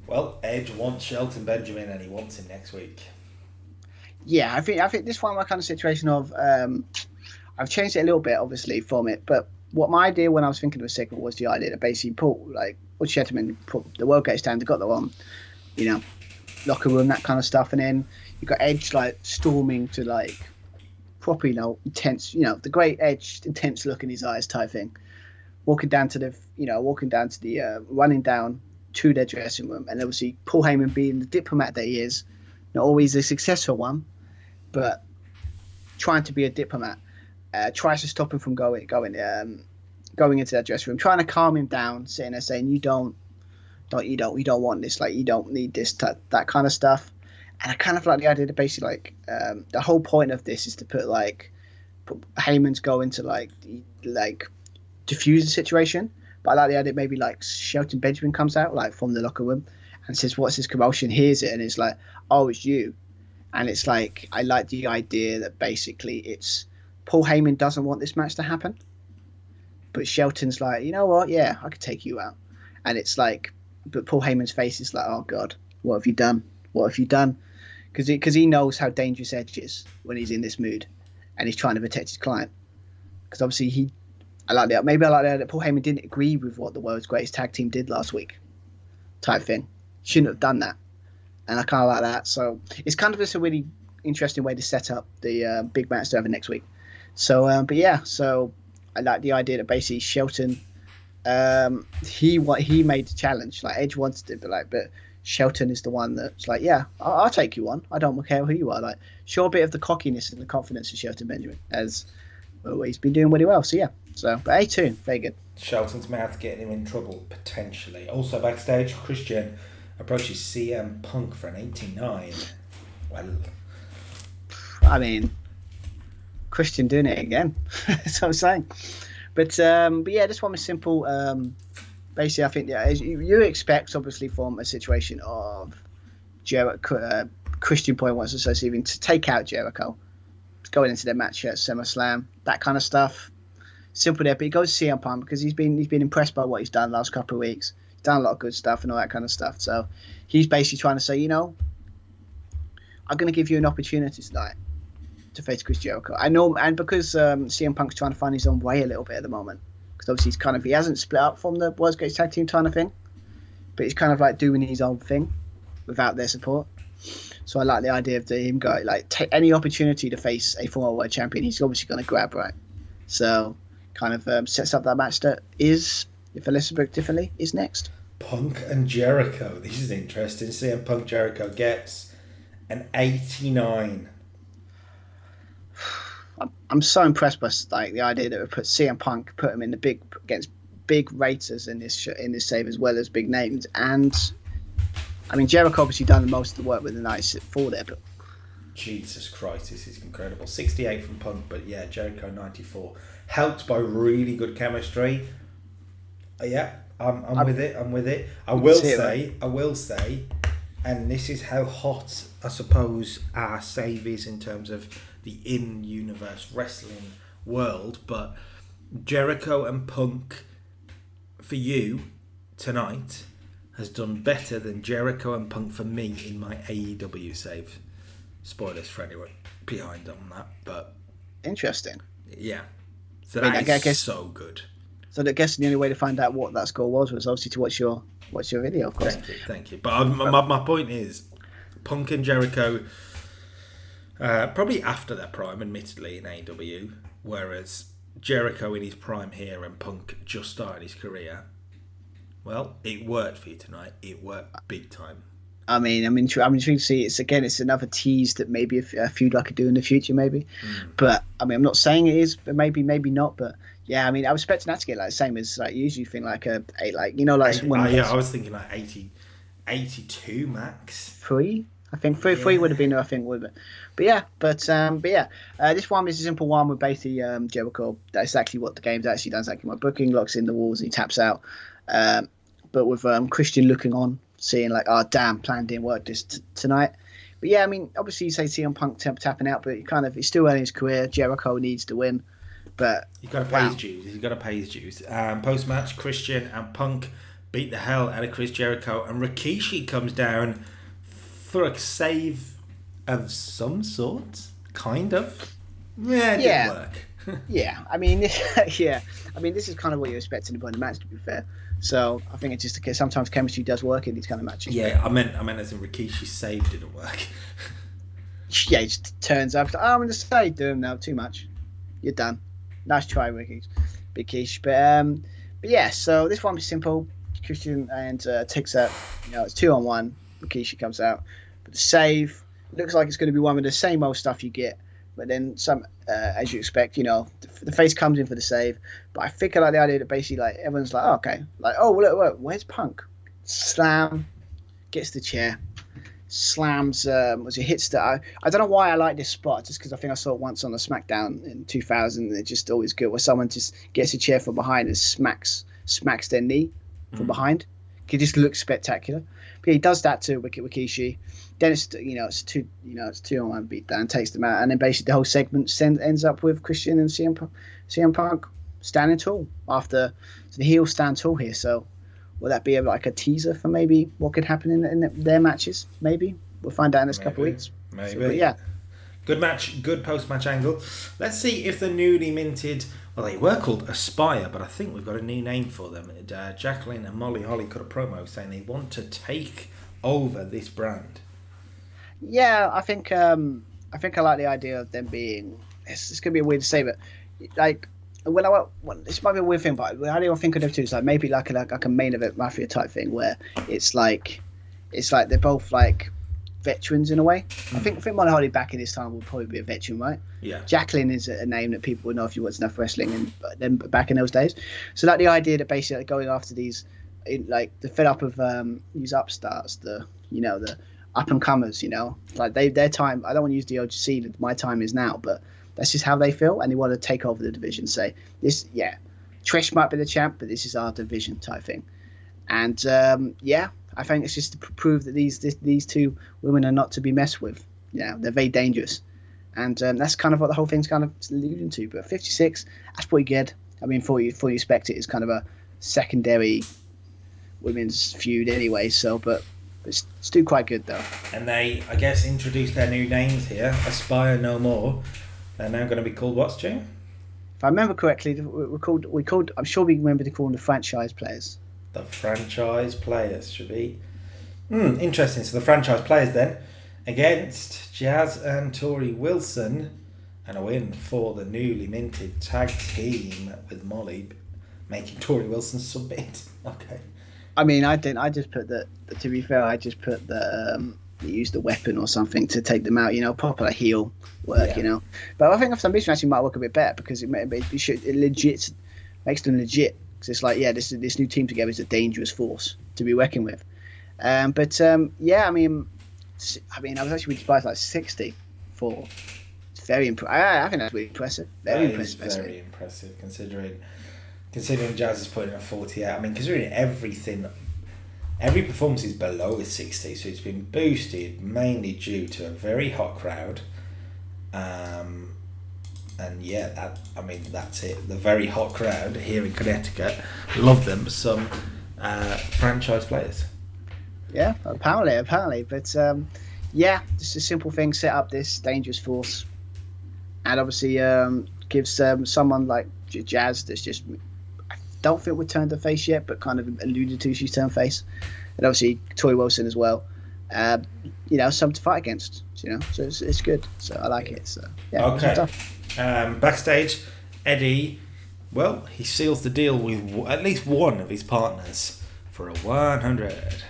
Well, Edge wants Shelton Benjamin and he wants him next week. Yeah, I think this one my kind of situation of I've changed it a little bit, obviously, from it. But what my idea when I was thinking of a segment was the idea that basically Paul, Shelton put the World Gates down, they got their own, locker room, that kind of stuff, and then you got Edge storming to proper, intense, the great Edge, intense look in his eyes type thing, running down to their dressing room, and obviously Paul Heyman being the diplomat that he is, not always a successful one, but trying to be a diplomat, tries to stop him from going into that dressing room, trying to calm him down, sitting there saying you don't want this, you don't need this, that kind of stuff. And I kind of like the idea that basically the whole point of this is to put Heyman's going to diffuse the situation. But I like the idea maybe Shelton Benjamin comes out from the locker room and says, "What's this commotion?" Hears it and it's like, "Oh, it's you." And it's I like the idea that basically it's Paul Heyman doesn't want this match to happen, but Shelton's like, you know what? Yeah, I could take you out. And it's but Paul Heyman's face is oh God, what have you done? What have you done? Because he knows how dangerous Edge is when he's in this mood, and he's trying to protect his client. Because obviously I like that. Maybe I like that Paul Heyman didn't agree with what the world's greatest tag team did last week, type thing. Shouldn't have done that, and I kind of like that. So it's kind of just a really interesting way to set up the big match over next week. So, so I like the idea that basically Shelton, he made the challenge. Edge wanted it, but Shelton is the one that's yeah, I'll take you on. I don't care who you are. Show a bit of the cockiness and the confidence of Shelton Benjamin, as he's been doing really well. So yeah, but A2, very good. Shelton's mouth getting him in trouble potentially. Also backstage, Christian approaches CM Punk for an 89. Well, I mean, Christian doing it again. That's what I'm saying. But yeah, this one was simple. Basically, I think as you expect, obviously, from a situation of Christian Point wants associating to take out Jericho, going into their match at SummerSlam, that kind of stuff. Simple there, but he goes to CM Punk because he's been impressed by what he's done the last couple of weeks. He's done a lot of good stuff and all that kind of stuff. So he's basically trying to say, I'm going to give you an opportunity tonight to face Chris Jericho. I know, and because CM Punk's trying to find his own way a little bit at the moment, because obviously he hasn't split up from the World's Greatest Tag Team kind of thing, but he's kind of doing his own thing without their support. So I like the idea of him going take any opportunity to face a former world champion, he's obviously going to grab, right? So kind of sets up that match that is, if I listen back differently, is next. Punk and Jericho. This is interesting. CM Punk Jericho gets an 89. I'm so impressed by the idea that we put CM Punk, put him in against big raters in this save as well as big names, and I mean Jericho obviously done most of the work with the nice for there, but Jesus Christ, this is incredible. 68 from Punk, but yeah, Jericho 94, helped by really good chemistry. Yeah, I'm with it. I will say, and this is how hot I suppose our save is in terms of the in-universe wrestling world, but Jericho and Punk for you tonight has done better than Jericho and Punk for me in my AEW save. Spoilers for anyone behind on that, but interesting. Yeah. So I mean, that is I guess so good. so. I guess the only way to find out what that score was obviously to watch your video, of course. Thank you. But my point is, Punk and Jericho, probably after their prime, admittedly, in AEW, whereas Jericho in his prime here and Punk just started his career. Well, it worked for you tonight. It worked big time. I mean, I'm intrigued to see. It's another tease that maybe a feud I could do in the future, maybe. But I mean, I'm not saying it is, but maybe not. But yeah, I mean, I was expecting that to get like the same as like usually think like a eight, like I was thinking like 82 max. Three. I think three would have been. I think would. But yeah, this one is a simple one with basically Jericho. That's actually what the game's actually done. It's actually my booking locks in the walls and he taps out. But with Christian looking on, seeing like, oh damn, plan didn't work this tonight. But yeah, I mean, obviously you say CM Punk tapping out, but he's still early in his career. Jericho needs to win, but you got to pay his dues. He's got to pay his dues. Post match, Christian and Punk beat the hell out of Chris Jericho, and Rikishi comes down for a save of some sort, kind of. Yeah, it didn't work. Yeah, I mean, this is kind of what you're expecting about the match, to be fair. So I think it's just because sometimes chemistry does work in these kind of matches. Yeah, I meant as in Rikishi's save didn't work. Yeah, he just turns up. Oh, I'm going to say, do him now. Too much. You're done. Nice try, Rikishi. But yeah, so this one was simple. Christian and takes out. It's 2-on-1. Rikishi comes out, but the save looks like it's going to be one with the same old stuff you get. But then some, as you expect, the face comes in for the save. But I think I like the idea that basically, like, everyone's like, oh, okay, like, oh, look, where's Punk? Slam, gets the chair, slams. Was it hits that? I don't know why I like this spot, just because I think I saw it once on the Smackdown in 2000. And it's just always good where someone just gets a chair from behind and smacks their knee from behind. It just looks spectacular. But he does that to Rikishi. Then it's 2-on-1 beat down, takes them out, and then basically the whole segment ends up with Christian and CM Punk standing tall after the heels stand tall here. So will that be like a teaser for maybe what could happen in their matches? Maybe we'll find out in this couple of weeks. Maybe. So, but yeah, good match, good post-match angle. Let's see if the newly minted. Well, they were called Aspire, but I think we've got a new name for them. Jacqueline and Molly Holly cut a promo saying they want to take over this brand. Yeah, I think I like the idea of them being. It's going to be weird to say, but like this might be a weird thing, but how do I think of them two? It's like maybe like a main event mafia type thing where it's like they're both like veterans in a way. I think Molly Holly back in this time would probably be a veteran, right? Yeah. Jacqueline is a name that people would know if you watch enough wrestling and then back in those days. So like the idea that basically going after these, like the fed up of these upstarts, the up and comers, like their time. I don't want to use the OGC that my time is now, but that's just how they feel, and they want to take over the division. Say this, yeah, Trish might be the champ, but this is our division type thing. And I think it's just to prove that these two women are not to be messed with. Yeah, they're very dangerous, and that's kind of what the whole thing's kind of alluding to. But 56, that's pretty good. I mean, fully expect it is kind of a secondary women's feud anyway. So, but it's still quite good though. And they, I guess, introduced their new names here. Aspire No More. They're now going to be called what, Stu? If I remember correctly, we called. I'm sure we remember to call them the franchise players. The franchise players should be interesting. So the franchise players then against Jazz and Tori Wilson, and a win for the newly minted tag team with Molly making Tori Wilson submit. Okay. I mean, I didn't. I just put that. To be fair, I just put that. They used a weapon or something to take them out. Proper heel work. Yeah. But I think for some reason actually might work a bit better because it legit makes them legit. Because it's like, yeah, this new team together is a dangerous force to be working with. I mean, I was actually surprised like 60 for. It's very impressive. I think that's really impressive. Very impressive. Very impressive considering Jazz is putting a 48. I mean, considering every performance is below a 60, so it's been boosted mainly due to a very hot crowd. And yeah, that's it. The very hot crowd here in Connecticut love them. Some franchise players. Yeah, apparently. But just a simple thing: set up this dangerous force, and obviously gives someone like Jazz that's just, I don't think would turn the face yet, but kind of alluded to she's turned face, and obviously Tori Wilson as well. Something to fight against. So it's good. So I like it. So yeah. Okay. Backstage, Eddie. Well, he seals the deal with at least one of his partners for a 100.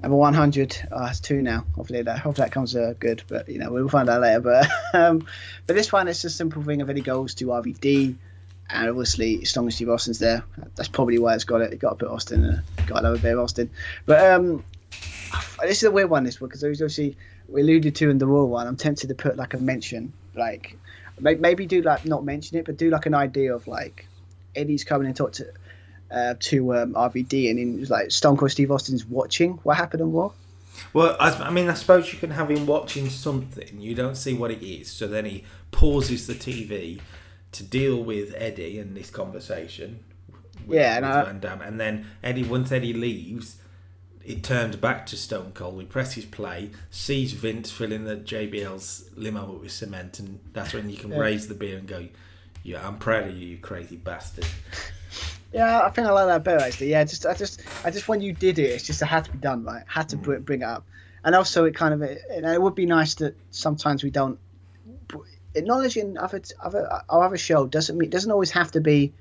Number 100. It's 2 now. Hopefully that comes good, but we'll find out later. But this one, it's a simple thing of Eddie goes to RVD, and obviously as long as Steve Austin's there, that's probably why it's got it. It got to put Austin. Got to love a bit of Austin. But this is a weird one. This one because obviously we alluded to in the Raw one. I'm tempted to put like a mention, like maybe do like not mention it, but do like an idea of like Eddie's coming and talk to RVD, and then like Stone Cold Steve Austin's watching what happened on Raw. Well, I suppose you can have him watching something. You don't see what it is, so then he pauses the TV to deal with Eddie and this conversation. With Van Damme. And then once Eddie leaves, it turns back to Stone Cold. We presses play, sees Vince filling the JBL's limo with cement, and that's when you can raise the beer and go, "Yeah, I'm proud of you, you crazy bastard." Yeah, I think I like that better actually. Yeah, I just when you did it, it's just it had to be done, right? Had to bring it up, and also it kind of it would be nice that sometimes we don't acknowledging other show doesn't always have to be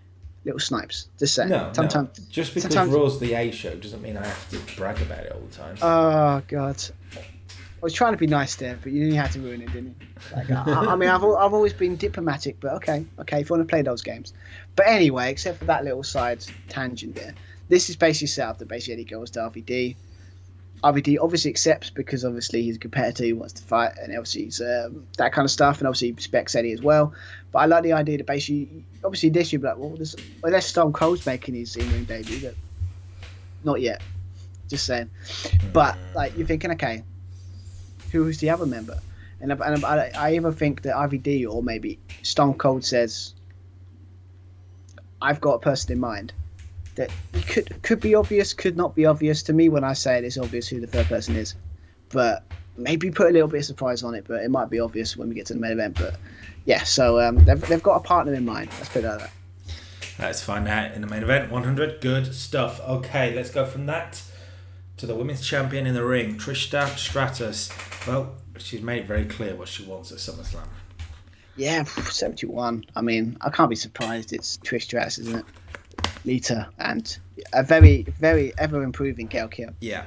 little snipes. Just saying. No, sometimes just because Raw's the A show doesn't mean I have to brag about it all the time. Oh God. I was trying to be nice there, but you had to ruin it, didn't you? Like, I mean, I've always been diplomatic, but okay, if you want to play those games. But anyway, except for that little side tangent there, this is basically set up that basically Eddie goes to RVD. RVD obviously accepts because obviously he's a competitor, he wants to fight, and obviously he's that kind of stuff, and obviously he respects Eddie as well. But I like the idea that basically, obviously this you'd be like, well, unless Stone Cold's making his in-ring debut, but not yet. Just saying. But like you're thinking, okay, who's the other member? And I either think that RVD or maybe Stone Cold says, I've got a person in mind that could be obvious, could not be obvious. To me, when I say it, it's obvious who the third person is. But maybe put a little bit of surprise on it, but it might be obvious when we get to the main event. But yeah, so they've got a partner in mind. Let's put it like that. Let's find out in the main event. 100, good stuff. Okay, let's go from that to the women's champion in the ring, Trish Stratus. Well, she's made it very clear what she wants at SummerSlam. Yeah, 71. I mean, I can't be surprised. It's Trish Stratus, isn't it? Lita and a very, very ever-improving Gail Kim. Yeah.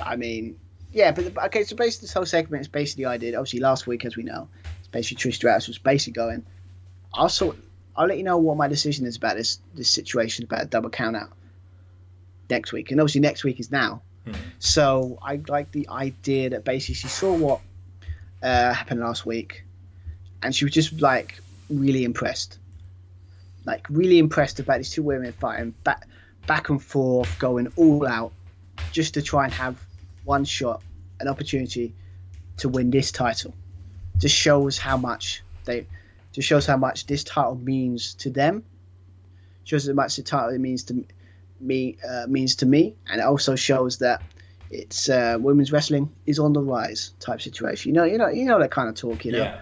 I mean, yeah, but okay, so basically this whole segment is basically I did. Obviously, last week, as we know, it's basically Trish Stratus was basically going, I'll let you know what my decision is about this situation, about a double count-out next week. And obviously next week is now. So I like the idea that basically she saw what happened last week, and she was just like really impressed. Like really impressed about these two women fighting back and forth, going all out, just to try and have one shot, an opportunity to win this title. Just shows how much this title means to them. Shows how much the title means to me, and it also shows that it's women's wrestling is on the rise type situation. You know that kind of talk, Yeah.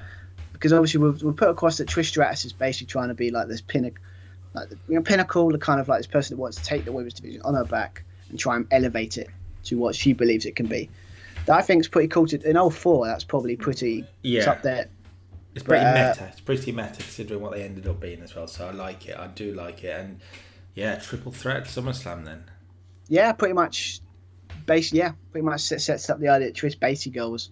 Because obviously we'll put across that Trish Stratus is basically trying to be like this pinnacle, the kind of like this person that wants to take the women's division on her back and try and elevate it to what she believes it can be. That I think is pretty cool. In 04, that's probably pretty. It's up there. It's pretty meta. It's pretty meta considering what they ended up being as well. So I like it. I do like it. And yeah, triple threat SummerSlam then. Yeah, pretty much. Basically, pretty much sets up the idea that Trish basically goes,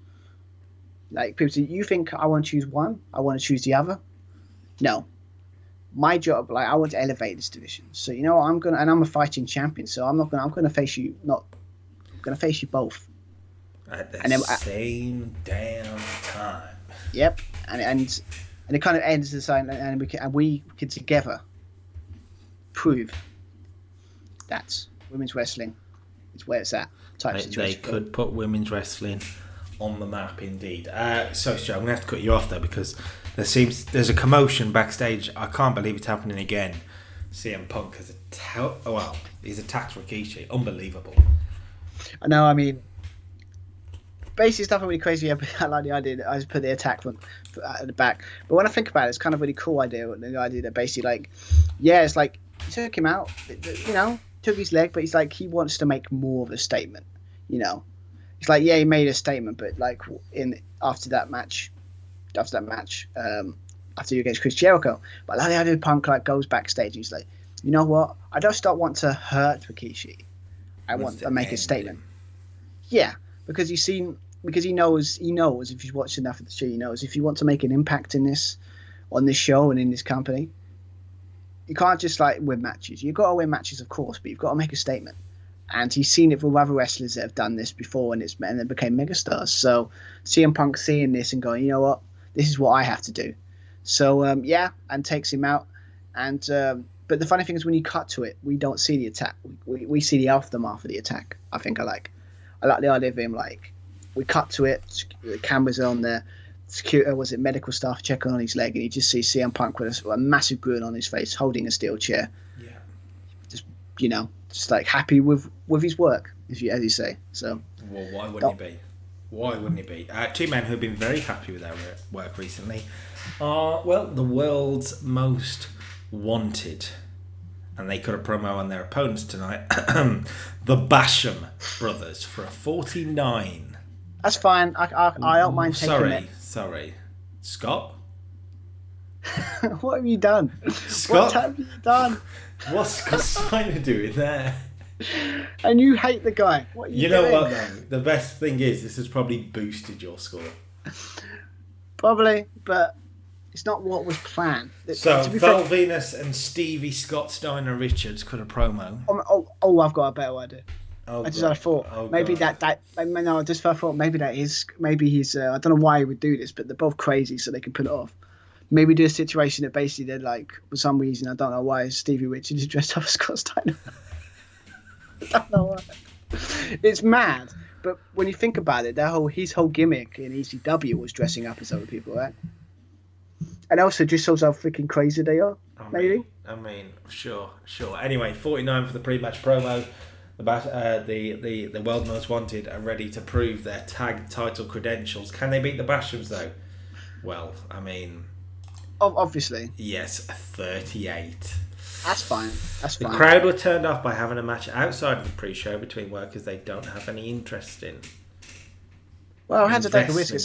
like, people say, you think I want to choose one? I want to choose the other? No. My job, like, I want to elevate this division. So, you know what, I'm a fighting champion, so I'm going to face you both. At the same damn time. Yep. And it kind of ends the same, and we can together prove that women's wrestling is where it's at. They could put women's wrestling on the map indeed. So Joe, I'm going to have to cut you off there because there's a commotion backstage. I can't believe it's happening again. CM Punk has he's attacked Rikishi. Unbelievable. I know, I mean, basically stuff really crazy. I like the idea that I just put the attack at the back. But when I think about it, it's kind of a really cool idea. The idea that basically, like, yeah, it's like he took him out, you know, took his leg, but he's like he wants to make more of a statement, you know. It's like, yeah, he made a statement, but like after that match, after you against Chris Jericho, but like the idea Punk like goes backstage and he's like, you know what? I just don't want to hurt Rikishi. I want to make a statement. Yeah, because he knows if he's watched enough of the show, he knows if you want to make an impact on this show and in this company, you can't just like win matches. You've got to win matches, of course, but you've got to make a statement. And he's seen it with other wrestlers that have done this before, and they became megastars. So CM Punk seeing this and going, you know what, this is what I have to do. So and takes him out. And but the funny thing is, when you cut to it, we don't see the attack. We see the aftermath of the attack. I like the idea of him, like, we cut to it, the cameras are on there, security, medical staff checking on his leg, and you just see CM Punk with a massive grin on his face, holding a steel chair. Yeah. Just, you know, just like happy with his work, as you say. So. Well, why wouldn't he be? Why wouldn't he be? Two men who have been very happy with their work recently are, well, the world's most wanted. And they cut a promo on their opponents tonight. The Basham brothers for a 49. That's fine. I don't mind taking it. Sorry. Scott? What have you done? Scott? What have you done? What's Scott Steiner doing there? And you hate the guy. What are you doing? Know what, though? The best thing is this has probably boosted your score. Probably, but it's not what was planned. So, Val Venus and Stevie Scott Steiner Richards cut a promo. I've got a better idea. I just had a thought. Maybe he's, I don't know why he would do this, but they're both crazy, so they can pull it off. Maybe do a situation that basically they're like, for some reason, I don't know why, Stevie Richards is dressed up as Scott Steiner. I don't know why. It's mad, but when you think about it, his whole gimmick in ECW was dressing up as other people, right? And also just shows how freaking crazy they are, maybe. I mean, sure. Anyway, 49 for the pre-match promo. The world most wanted are ready to prove their tag title credentials. Can they beat the Bashams though? Well, I mean, obviously. Yes, 38. That's fine. The crowd were turned off by having a match outside of the pre-show between workers they don't have any interest in. Well, I had to take a risk. I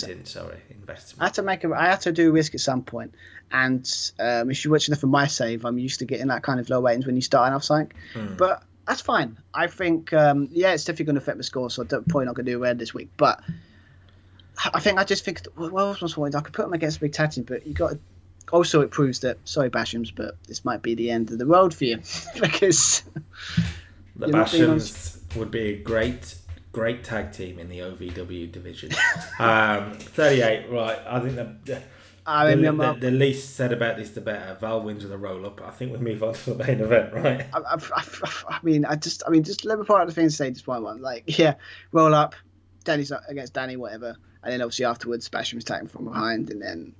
had to do a risk at some point. And if you're watching it for my save, I'm used to getting that kind of low ratings when you start off something. But that's fine. I think, it's definitely going to affect the score, so I'm probably not going to do red this week. But I just think, well, I could put them against a big tag team, but you got to. Also, it proves that, sorry, Bashams, but this might be the end of the road for you. Because the Bashams would be a great tag team in the OVW division. 38, right. I think the least said about this, the better. Val wins with a roll-up. I think we move on to the main event, right? Just let me point out the thing and say just one. Like, yeah, roll up, Danny's against Danny, whatever. And then obviously afterwards, Basham's attacking from behind. And then,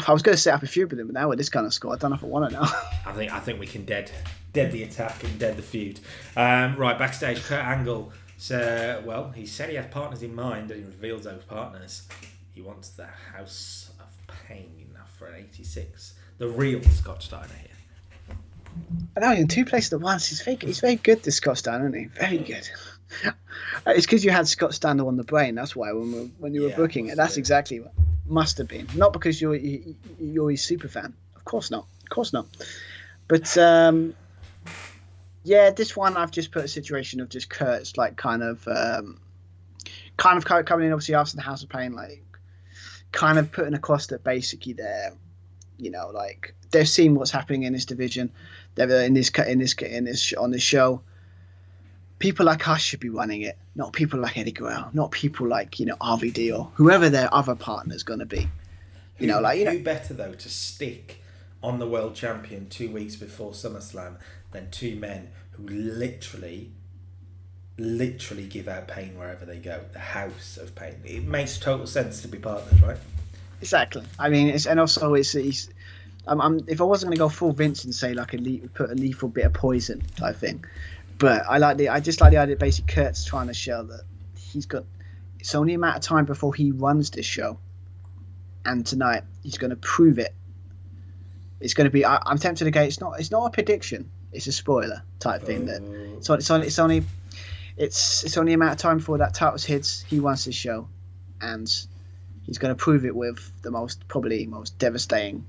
I was going to set up a feud with him, but now with this kind of score, I don't know if I want to now. I think we can dead the attack and dead the feud. Right, backstage, Kurt Angle. So, he said he had partners in mind, and he reveals those partners. He wants the House of Pain for an 86. The real Scott Steiner here. I know, in two places at once. He's very good, this Scott Steiner, isn't he? Very good. It's because you had Scott Steiner on the brain. That's why when you were booking it, that's exactly what must have been. Not because you're his super fan. Of course not. But this one I've just put a situation of just Kurt's like kind of coming in obviously after the House of Pain, like kind of putting across that basically they're, like they've seen what's happening in this division. They're on this show. People like us should be running it, not people like Eddie Guerrero, not people like RVD or whoever their other partner's going to be. Who better though to stick on the world champion 2 weeks before SummerSlam than two men who literally give out pain wherever they go. The House of Pain. It makes total sense to be partners, right? Exactly. I mean, if I wasn't going to go full Vince and say like put a lethal bit of poison type thing. But I just like the idea that basically Kurt's trying to show that it's only a matter of time before he runs this show. and tonight he's going to prove it. It's going to be. I'm tempted to go. It's not a prediction. It's a spoiler type thing. That it's only a matter of time before that title's hits. He wants his show, and he's going to prove it with the most devastating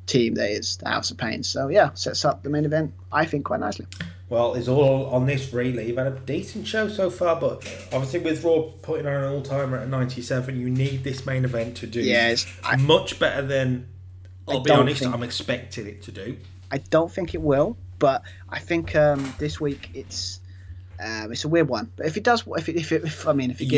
team that is the House of Pain. So yeah, sets up the main event, I think, quite nicely. Well, it's all on this really. You've had a decent show so far, but obviously with Raw putting on an all-timer at 97, you need this main event to do much better than, I'll be honest, I'm expecting it to do. I don't think it will, but I think this week it's a weird one. But if it does, if it gets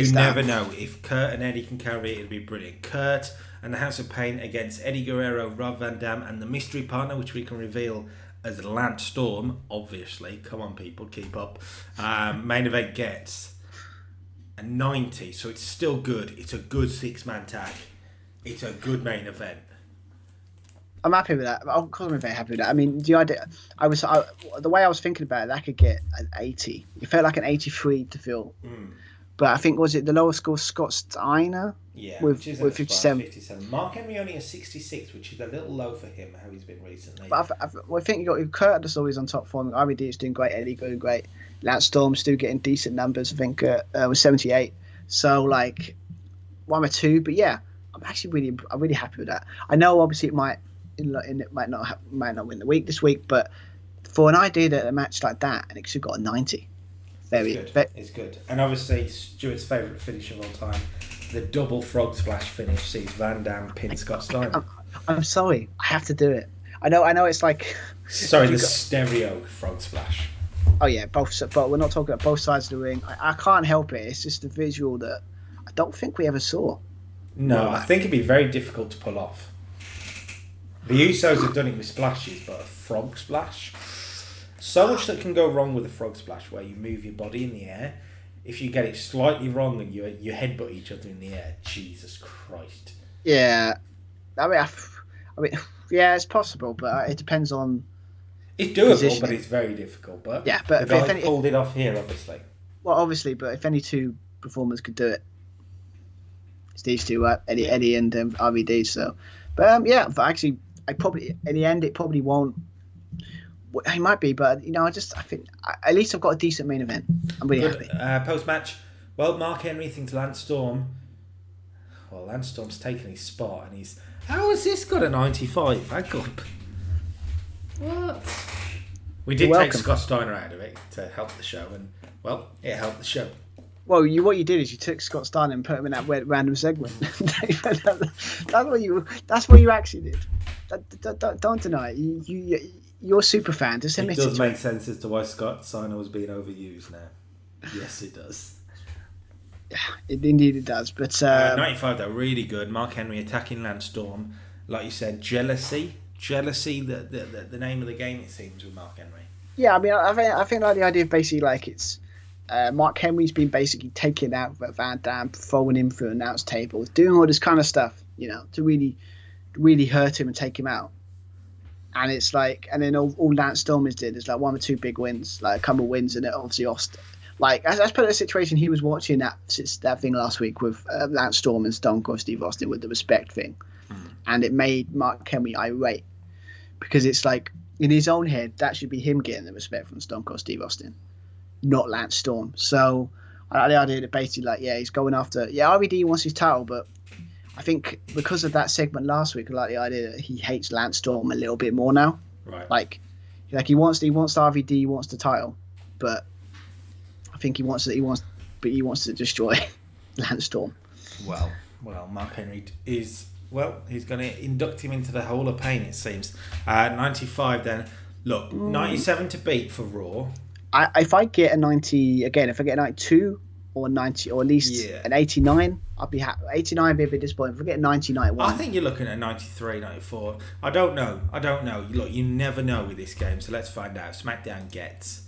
you never know. If Kurt and Eddie can carry it, it'll be brilliant. Kurt and the House of Pain against Eddie Guerrero, Rob Van Dam, and the mystery partner, which we can reveal as Lance Storm, obviously. Come on, people, keep up. Main event gets a 90, so it's still good. It's a good 6-man tag. It's a good main event. I'm happy with that. Of course, I'm very happy with that. I mean, the idea, the way I was thinking about it, I could get an 80. It felt like an 83 to feel. But I think, was it the lowest score, Scott Steiner? Yeah, with 57. Mark Henry only has 66, which is a little low for him, how he's been recently. But I think you got Kurt is always on top form. RVD is doing great. Eddie doing great. Lance Storm's still getting decent numbers. I think was 78. So like 1 or 2. But yeah, I'm really happy with that. I know obviously it might not win the week this week, but for an idea that a match like that, and it should have got a 90. It's good. And obviously Stuart's favourite finish of all time, the double frog splash finish, sees Van Dam pin Scott Steiner. I'm sorry, I have to do it. I know it's like stereo frog splash. Oh yeah, but we're not talking about both sides of the ring. I can't help it. It's just a visual that I don't think we ever saw. No, I think it'd be very difficult to pull off. The Usos have done it with splashes, but a frog splash? So much that can go wrong with a frog splash, where you move your body in the air. If you get it slightly wrong and you headbutt each other in the air, Jesus Christ. Yeah, I mean, yeah, it's possible, but it depends on. It's doable, but it's very difficult. But yeah, but the guy pulled it off here, obviously. Well, obviously, but if any two performers could do it, it's these two, Eddie and RVD. So, but yeah, but actually, I probably in the end it probably won't. He might be, but I think at least I've got a decent main event. I'm really happy. Post match, well, Mark Henry thinks Lance Storm. Well, Lance Storm's taken his spot, and how has this got a 95? Back up. What? We did take Scott Steiner out of it to help the show, and well, it helped the show. Well, what you did is you took Scott Steiner and put him in that random segment. That's what you actually did. Don't deny it. You're a super fan. Just admit it. It does make sense as to why Scott Steiner was being overused now. Yes, it does. Yeah, indeed it does. But 95 though, really good. Mark Henry attacking Lance Storm, like you said, jealousy. The name of the game, it seems, with Mark Henry. Yeah, I mean, I think like the idea of basically like it's Mark Henry's been basically taking out Van Dam, throwing him through announce tables, doing all this kind of stuff, to really hurt him and take him out. And it's like, and then all Lance Storm did is like 1 or 2 big wins, like a couple of wins, and it obviously lost. Like, as per the situation, he was watching that thing last week with Lance Storm and Stone Cold Steve Austin with the respect thing, and it made Mark Henry irate because it's like in his own head that should be him getting the respect from Stone Cold Steve Austin, not Lance Storm. So I like the idea that basically like he's going after RVD wants his title, but I think because of that segment last week, I like the idea that he hates Lance Storm a little bit more now. Right. Like he wants RVD, he wants the title, but I think he wants to destroy Lance Storm. Well, Mark Henry is he's going to induct him into the Hall of Pain, it seems. 95 then. Look, 97 to beat for Raw. If I get a 90 again, if I get a 92 or 90 or at least an 89, I'd be happy. 89 would be a bit disappointing. If I get a 90, 91. I think you're looking at 93, 94. I don't know. Look, you never know with this game, so let's find out. Smackdown gets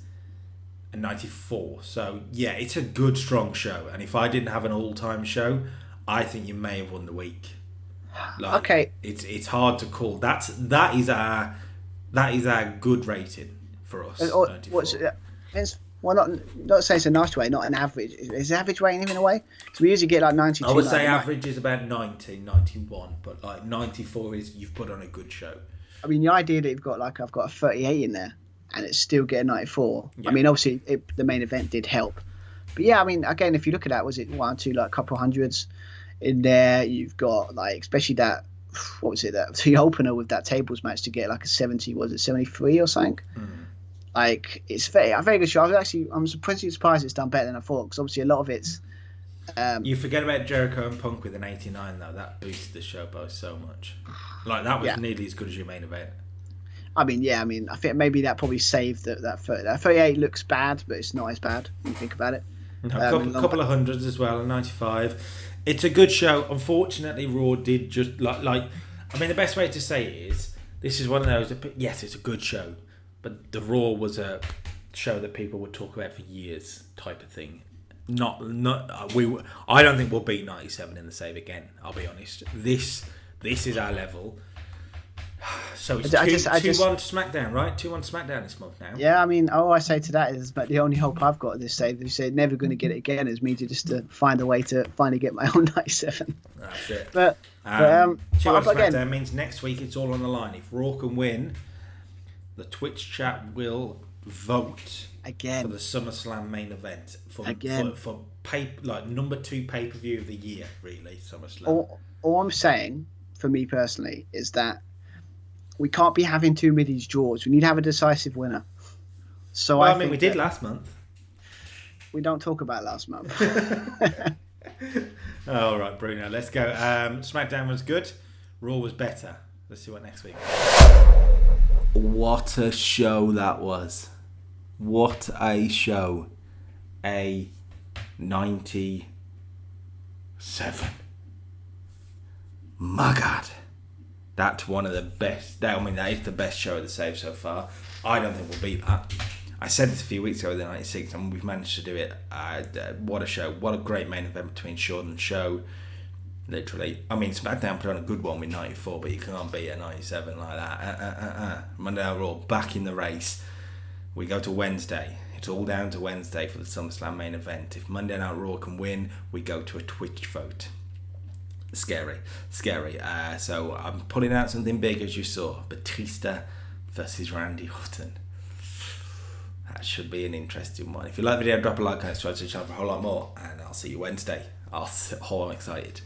a 94. So, yeah, it's a good, strong show. And if I didn't have an all-time show, I think you may have won the week. Like, okay. It's hard to call. That is our good rating for us. Well, not saying it's a nice way, not an average. Is average rating even a way? So we usually get like 92. I would say 99. average is about 90, 91, but like 94 is you've put on a good show. I mean, the idea that you've got like I've got a 38 in there, and it's still getting 94. Yeah. I mean, obviously the main event did help, but yeah, I mean, again, if you look at that, was it 1, 2, like a couple hundreds in there? You've got like, especially that, what was it, that the opener with that tables match to get like a 70, was it 73 or something? Like, it's a very good show. I'm surprised it's done better than I thought, because obviously a lot of it's You forget about Jericho and Punk with an 89 though. That boosted the show by so much. Like, that was nearly as good as your main event. I mean, I think maybe that probably saved that 38 looks bad, but it's not as bad when you think about it. A couple of hundreds as well, and 95. It's a good show. Unfortunately, Raw did just like. I mean, the best way to say it is, this is one of those. Yes, it's a good show, but the Raw was a show that people would talk about for years, type of thing. I don't think we'll beat 97 in the save again. I'll be honest. This is our level. So it's 2-1 Smackdown, right? 2-1 Smackdown this month now. Yeah, I mean, all I say to that is, but the only hope I've got at this save, they say never going to get it again, is me to find a way to finally get my own 97. That's it. But 2-1 Smackdown again, means next week it's all on the line. If Raw can win, the Twitch chat will vote again for the SummerSlam main event for number 2 pay-per-view of the year, really. SummerSlam. All I'm saying, for me personally, is that we can't be having too many draws. We need to have a decisive winner. So I mean, we did last month. We don't talk about last month. All right, Bruno, let's go. SmackDown was good. Raw was better. Let's see what next week. What a show that was. What a show. A 97. My God. That's one of the best. That is the best show of the save so far. I don't think we'll beat that. I said this a few weeks ago with the 96, and we've managed to do it. What a show. What a great main event between Shawn and Show. Literally. I mean, SmackDown put on a good one with 94, but you can't beat a 97 like that. Monday Night Raw, back in the race. We go to Wednesday. It's all down to Wednesday for the SummerSlam main event. If Monday Night Raw can win, we go to a Twitch vote. Scary. So I'm pulling out something big, as you saw. Batista versus Randy Orton. That should be an interesting one. If you like the video, drop a like on it, subscribe to the channel for a whole lot more, and I'll see you Wednesday. I'm excited.